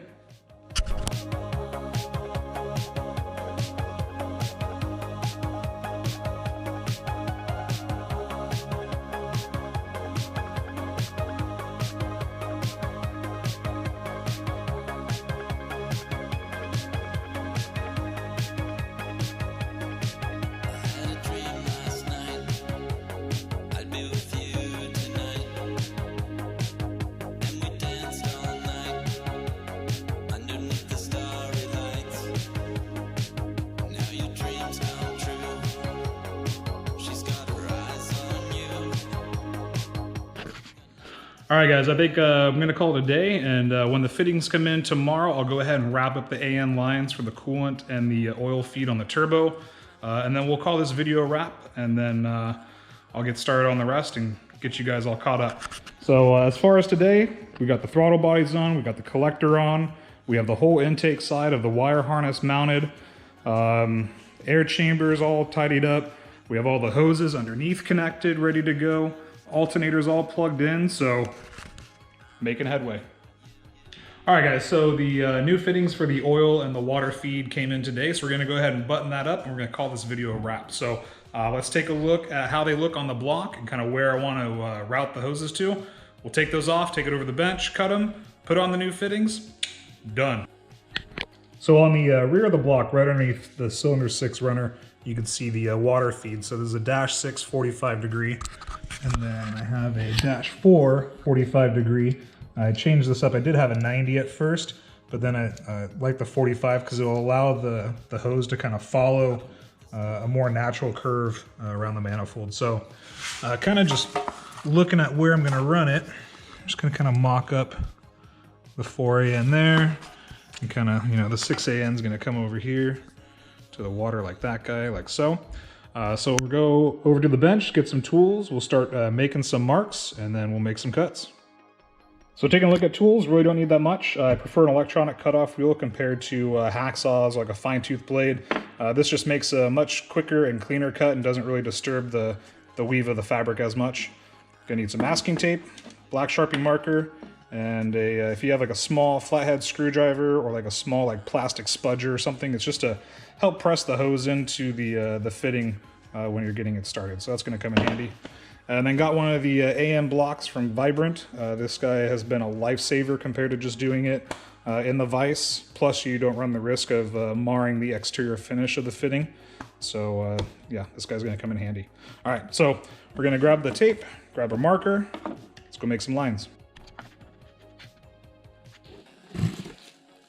All right, guys, I think I'm gonna call it a day, and when the fittings come in tomorrow, I'll go ahead and wrap up the AN lines for the coolant and the oil feed on the turbo, and then we'll call this video a wrap, and then I'll get started on the rest and get you guys all caught up. So as far as today, we got the throttle bodies on, we got the collector on, we have the whole intake side of the wire harness mounted, air chambers all tidied up, we have all the hoses underneath connected, ready to go. Alternators all plugged in, so making headway. All right, guys, so the new fittings for the oil and the water feed came in today, so we're gonna go ahead and button that up, and we're gonna call this video a wrap. So let's take a look at how they look on the block and kind of where I wanna route the hoses to. We'll take those off, take it over the bench, cut them, put on the new fittings, done. So on the rear of the block, right underneath the cylinder 6 runner, you can see the water feed. So there's a -6 45 degree, and then I have a -4 45 degree. I changed this up. I did have a 90 at first, but then I like the 45 because it will allow the hose to kind of follow a more natural curve around the manifold. So kind of just looking at where I'm gonna run it, I'm just gonna kind of mock up the 4AN there, and kind of, you know, the 6AN is gonna come over here to the water like that guy, like so. So we'll go over to the bench, get some tools, we'll start making some marks, and then we'll make some cuts. So taking a look at tools, really don't need that much. I prefer an electronic cutoff wheel compared to hacksaws, like a fine tooth blade. This just makes a much quicker and cleaner cut and doesn't really disturb the weave of the fabric as much. Gonna need some masking tape, black Sharpie marker, and if you have like a small flathead screwdriver or like a small like plastic spudger or something, it's just to help press the hose into the fitting when you're getting it started. So that's going to come in handy. And then got one of the AM blocks from Vibrant. This guy has been a lifesaver compared to just doing it in the vise. Plus you don't run the risk of marring the exterior finish of the fitting. So yeah, this guy's going to come in handy. All right, so we're going to grab the tape, grab a marker. Let's go make some lines.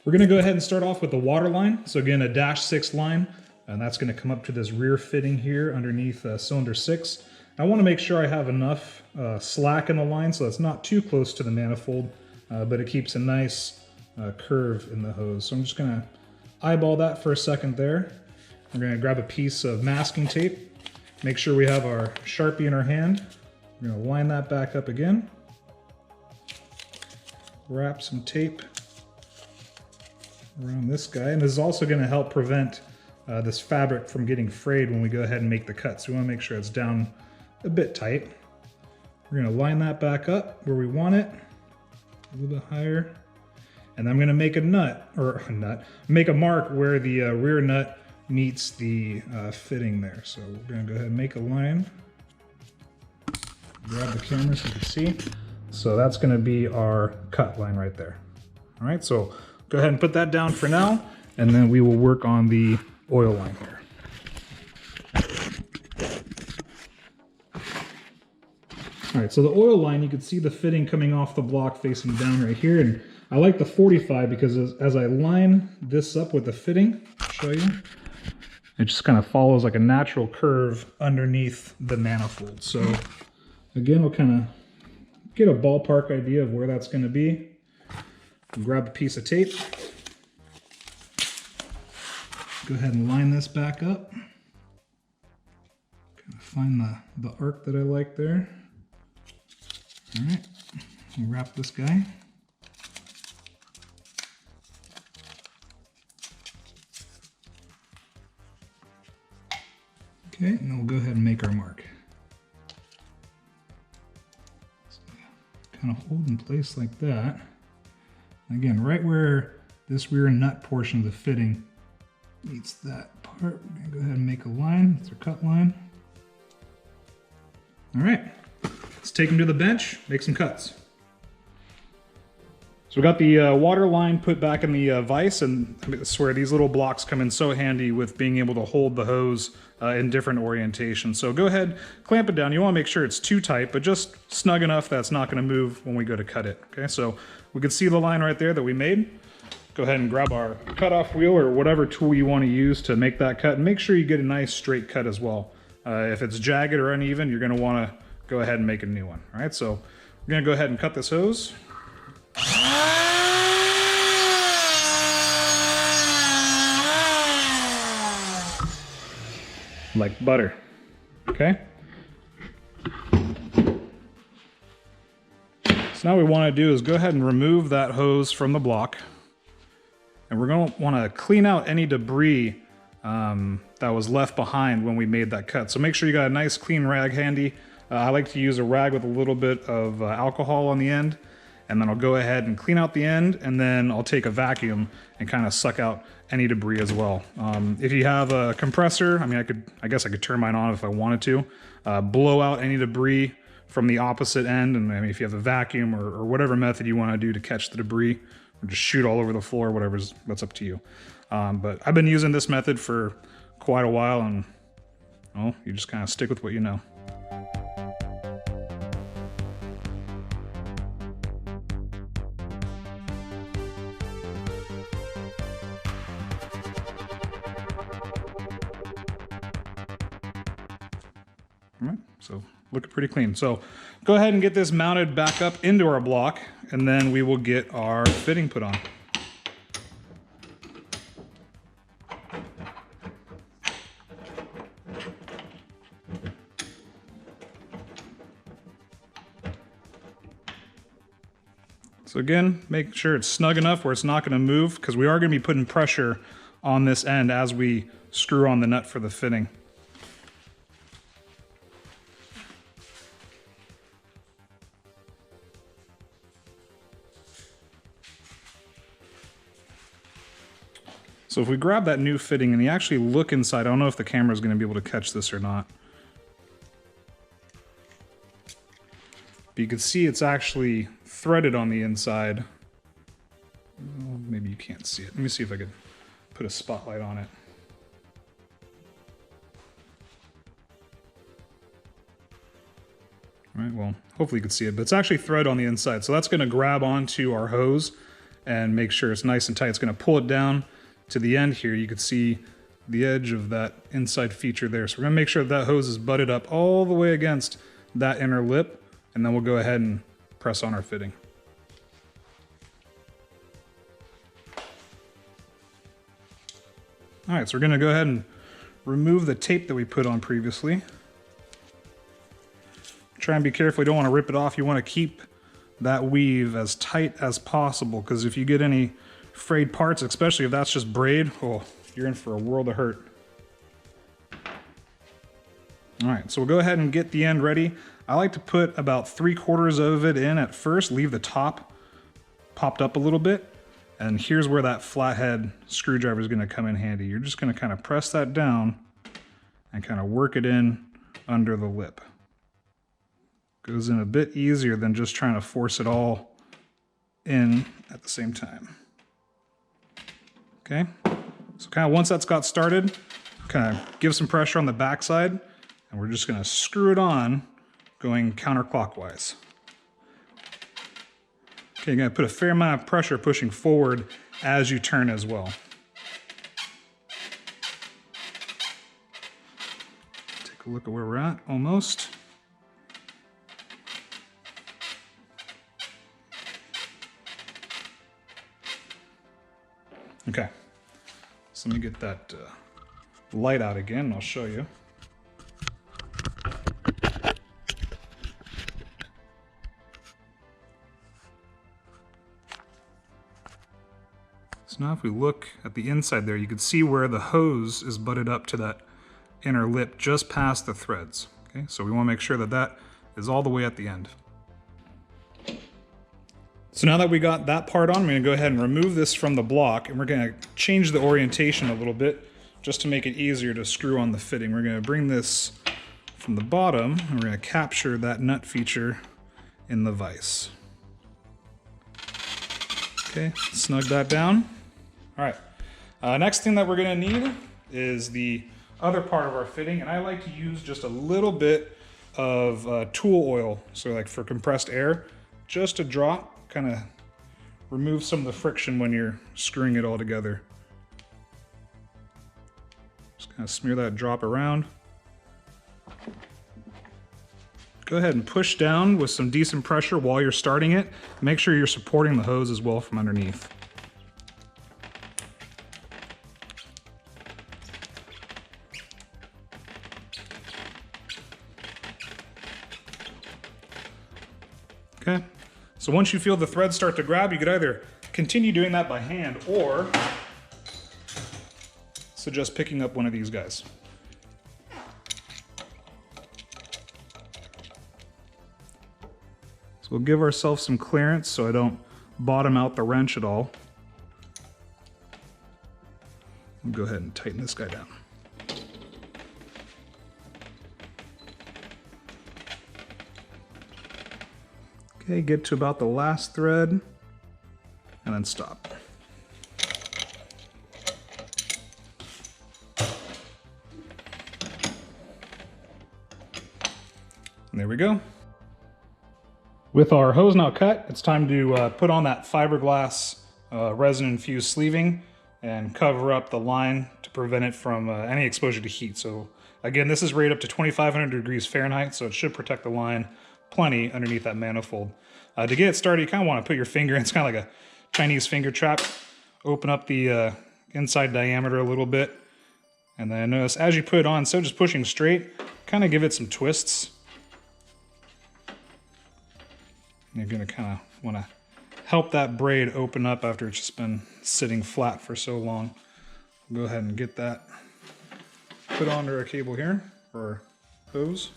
We're gonna go ahead and start off with the water line. So again, a -6 line, and that's gonna come up to this rear fitting here underneath cylinder 6. I wanna make sure I have enough slack in the line so it's not too close to the manifold, but it keeps a nice curve in the hose. So I'm just gonna eyeball that for a second there. We're gonna grab a piece of masking tape, make sure we have our Sharpie in our hand. We're gonna line that back up again. Wrap some tape around this guy, and this is also going to help prevent this fabric from getting frayed when we go ahead and make the cut. So we want to make sure it's down a bit tight. We're going to line that back up where we want it, a little bit higher, and I'm going to make a make a mark where the rear nut meets the fitting there. So we're going to go ahead and make a line. Grab the camera so you can see. So that's going to be our cut line right there. All right, so go ahead and put that down for now, and then we will work on the oil line here. All right, so the oil line, you can see the fitting coming off the block facing down right here, and I like the 45 because as I line this up with the fitting, I'll show you, it just kind of follows like a natural curve underneath the manifold. So again, we'll kind of get a ballpark idea of where that's going to be. Grab a piece of tape. Go ahead and line this back up. Kind of find the arc that I like there. All right, we'll wrap this guy. Okay, and then we'll go ahead and make our mark. So kind of hold in place like that. Again, right where this rear nut portion of the fitting meets that part, we're gonna go ahead and make a line. It's our cut line. All right, let's take them to the bench, make some cuts. So we got the water line put back in the vise, and I swear these little blocks come in so handy with being able to hold the hose in different orientations. So go ahead, clamp it down. You want to make sure it's too tight, but just snug enough that it's not going to move when we go to cut it. Okay, so we can see the line right there that we made. Go ahead and grab our cutoff wheel or whatever tool you want to use to make that cut, and make sure you get a nice straight cut as well. If it's jagged or uneven, you're going to want to go ahead and make a new one. All right, so we're going to go ahead and cut this hose. Like butter. Okay. So now what we want to do is go ahead and remove that hose from the block. And we're going to want to clean out any debris that was left behind when we made that cut. So make sure you got a nice clean rag handy. I like to use a rag with a little bit of alcohol on the end. And then I'll go ahead and clean out the end, and then I'll take a vacuum and kind of suck out any debris as well. If you have a compressor, I mean, I guess I could turn mine on if I wanted to. Blow out any debris from the opposite end, and I mean, if you have a vacuum or whatever method you want to do to catch the debris, or just shoot all over the floor, that's up to you. But I've been using this method for quite a while, and well, you just kind of stick with what you know. All right, so looking pretty clean. So go ahead and get this mounted back up into our block, and then we will get our fitting put on. So again, make sure it's snug enough where it's not going to move, because we are going to be putting pressure on this end as we screw on the nut for the fitting. So if we grab that new fitting and you actually look inside, I don't know if the camera is going to be able to catch this or not. But you can see it's actually threaded on the inside. Well, maybe you can't see it. Let me see if I could put a spotlight on it. All right, well, hopefully you can see it, but it's actually thread on the inside. So that's going to grab onto our hose and make sure it's nice and tight. It's going to pull it down to the end here. You can see the edge of that inside feature there. So we're going to make sure that hose is butted up all the way against that inner lip, and then we'll go ahead and press on our fitting. All right, so we're going to go ahead and remove the tape that we put on previously. Try and be careful. You don't want to rip it off. You want to keep that weave as tight as possible, because if you get any frayed parts, especially if that's just braid, oh, you're in for a world of hurt. All right, so we'll go ahead and get the end ready. I like to put about 3/4 of it in at first, leave the top popped up a little bit, and here's where that flathead screwdriver is going to come in handy. You're just going to kind of press that down and kind of work it in under the lip. Goes in a bit easier than just trying to force it all in at the same time. Okay, so kind of once that's got started, kind of give some pressure on the backside, and we're just going to screw it on going counterclockwise. Okay, you're gonna put a fair amount of pressure pushing forward as you turn as well. Take a look at where we're at, almost. Okay, so let me get that light out again, and I'll show you. So now if we look at the inside there, you can see where the hose is butted up to that inner lip just past the threads. Okay, so we want to make sure that that is all the way at the end. So now that we got that part on, I'm going to go ahead and remove this from the block, and we're going to change the orientation a little bit just to make it easier to screw on the fitting. We're going to bring this from the bottom, and we're going to capture that nut feature in the vise. Okay, snug that down. All right, next thing that we're going to need is the other part of our fitting, and I like to use just a little bit of tool oil, so like for compressed air, just a drop. Kind of remove some of the friction when you're screwing it all together. Just kind of smear that drop around. Go ahead and push down with some decent pressure while you're starting it. Make sure you're supporting the hose as well from underneath. Okay. So once you feel the threads start to grab, you could either continue doing that by hand or suggest picking up one of these guys. So we'll give ourselves some clearance so I don't bottom out the wrench at all. I'll go ahead and tighten this guy down. Okay, get to about the last thread, and then stop. And there we go. With our hose now cut, it's time to put on that fiberglass resin-infused sleeving and cover up the line to prevent it from any exposure to heat. So again, this is rated up to 2,500 degrees Fahrenheit, so it should protect the line plenty underneath that manifold. To get it started, you kind of want to put your finger in. It's kind of like a Chinese finger trap. Open up the inside diameter a little bit. And then notice as you put it on, instead of just pushing straight, kind of give it some twists. And you're going to kind of want to help that braid open up after it's just been sitting flat for so long. We'll go ahead and get that put onto our cable here, or our hose.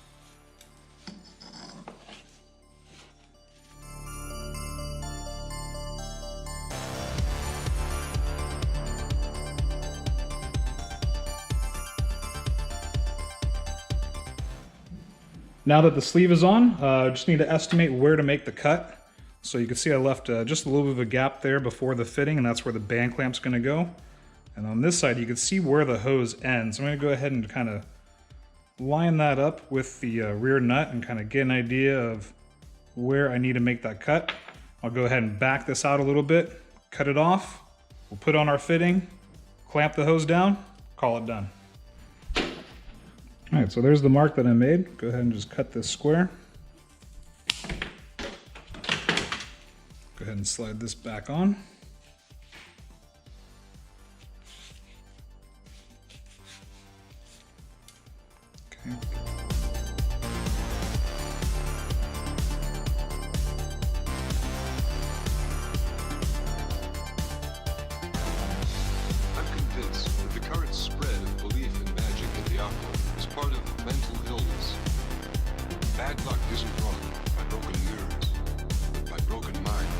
Now that the sleeve is on, just need to estimate where to make the cut. So you can see I left just a little bit of a gap there before the fitting, and that's where the band clamp's gonna go. And on this side, you can see where the hose ends. I'm gonna go ahead and kind of line that up with the rear nut and kind of get an idea of where I need to make that cut. I'll go ahead and back this out a little bit, cut it off. We'll put on our fitting, clamp the hose down, call it done. All right, so there's the mark that I made. Go ahead and just cut this square. Go ahead and slide this back on. Okay. I'm convinced that the current spread of belief in magic in the occult is part of mental illness. Bad luck isn't wrong by broken nerves, but by broken minds.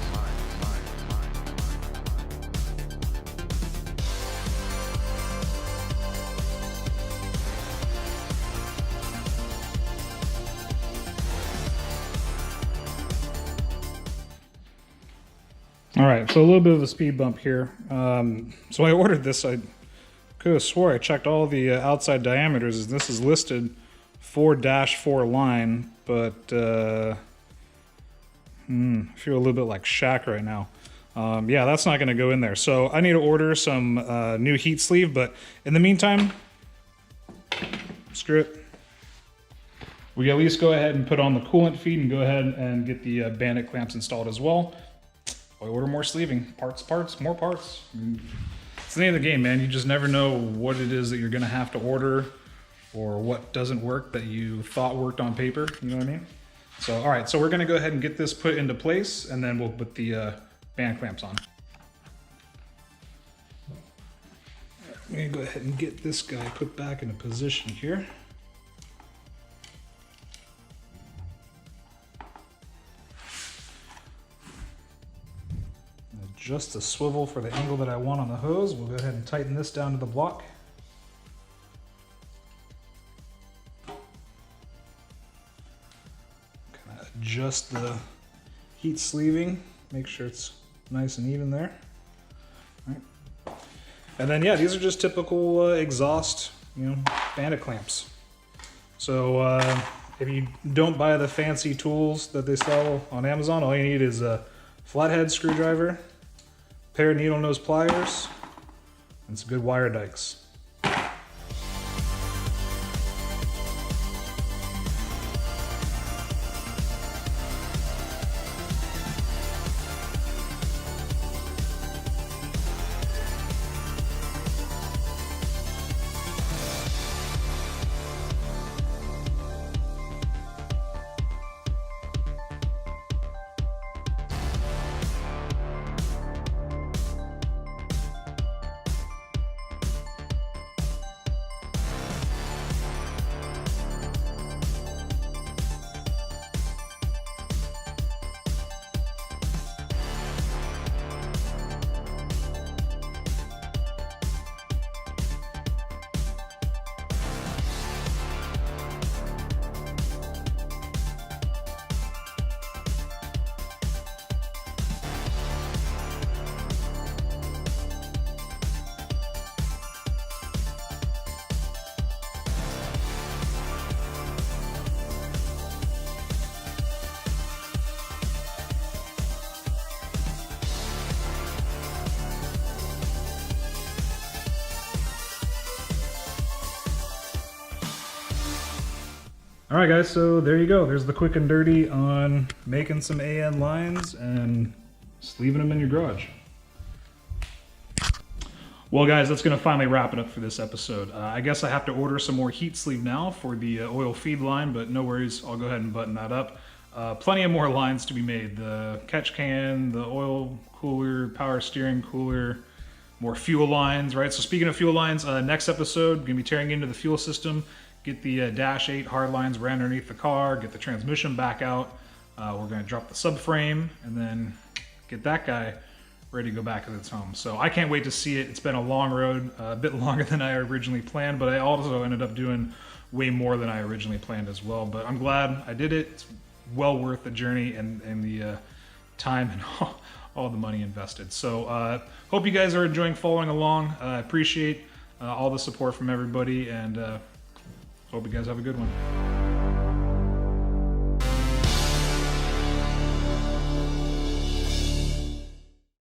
All right, so a little bit of a speed bump here. So I ordered this. I could have swore I checked all the outside diameters. This is listed 4-4 line, but I feel a little bit like Shaq right now. Yeah, that's not going to go in there. So I need to order some new heat sleeve, but in the meantime, screw it. We at least go ahead and put on the coolant feed and go ahead and get the Bandit clamps installed as well. I order more sleeving. Parts, more parts. It's the name of the game, man. You just never know what it is that you're going to have to order or what doesn't work that you thought worked on paper. You know what I mean? So, all right. So we're going to go ahead and get this put into place, and then we'll put the band clamps on. I'm going to go ahead and get this guy put back in a position here. Adjust the swivel for the angle that I want on the hose. We'll go ahead and tighten this down to the block. Kind of adjust the heat sleeving, make sure it's nice and even there. All right. And then, yeah, these are just typical exhaust, Bandit clamps. So if you don't buy the fancy tools that they sell on Amazon, all you need is a flathead screwdriver, pair of needle nose pliers, and some good wire dikes. All right, guys, so there you go. There's the quick and dirty on making some AN lines and sleeving them in your garage. Well, guys, that's going to finally wrap it up for this episode. I guess I have to order some more heat sleeve now for the oil feed line, but no worries. I'll go ahead and button that up. Plenty of more lines to be made. The catch can, the oil cooler, power steering cooler, more fuel lines, right? So speaking of fuel lines, next episode, going to be tearing into the fuel system, get the Dash 8 hard lines right underneath the car, get the transmission back out. We're going to drop the subframe and then get that guy ready to go back to its home. So I can't wait to see it. It's been a long road, a bit longer than I originally planned, but I also ended up doing way more than I originally planned as well. But I'm glad I did it. It's well worth the journey and the time and all the money invested. So hope you guys are enjoying following along. I appreciate all the support from everybody, and hope you guys have a good one.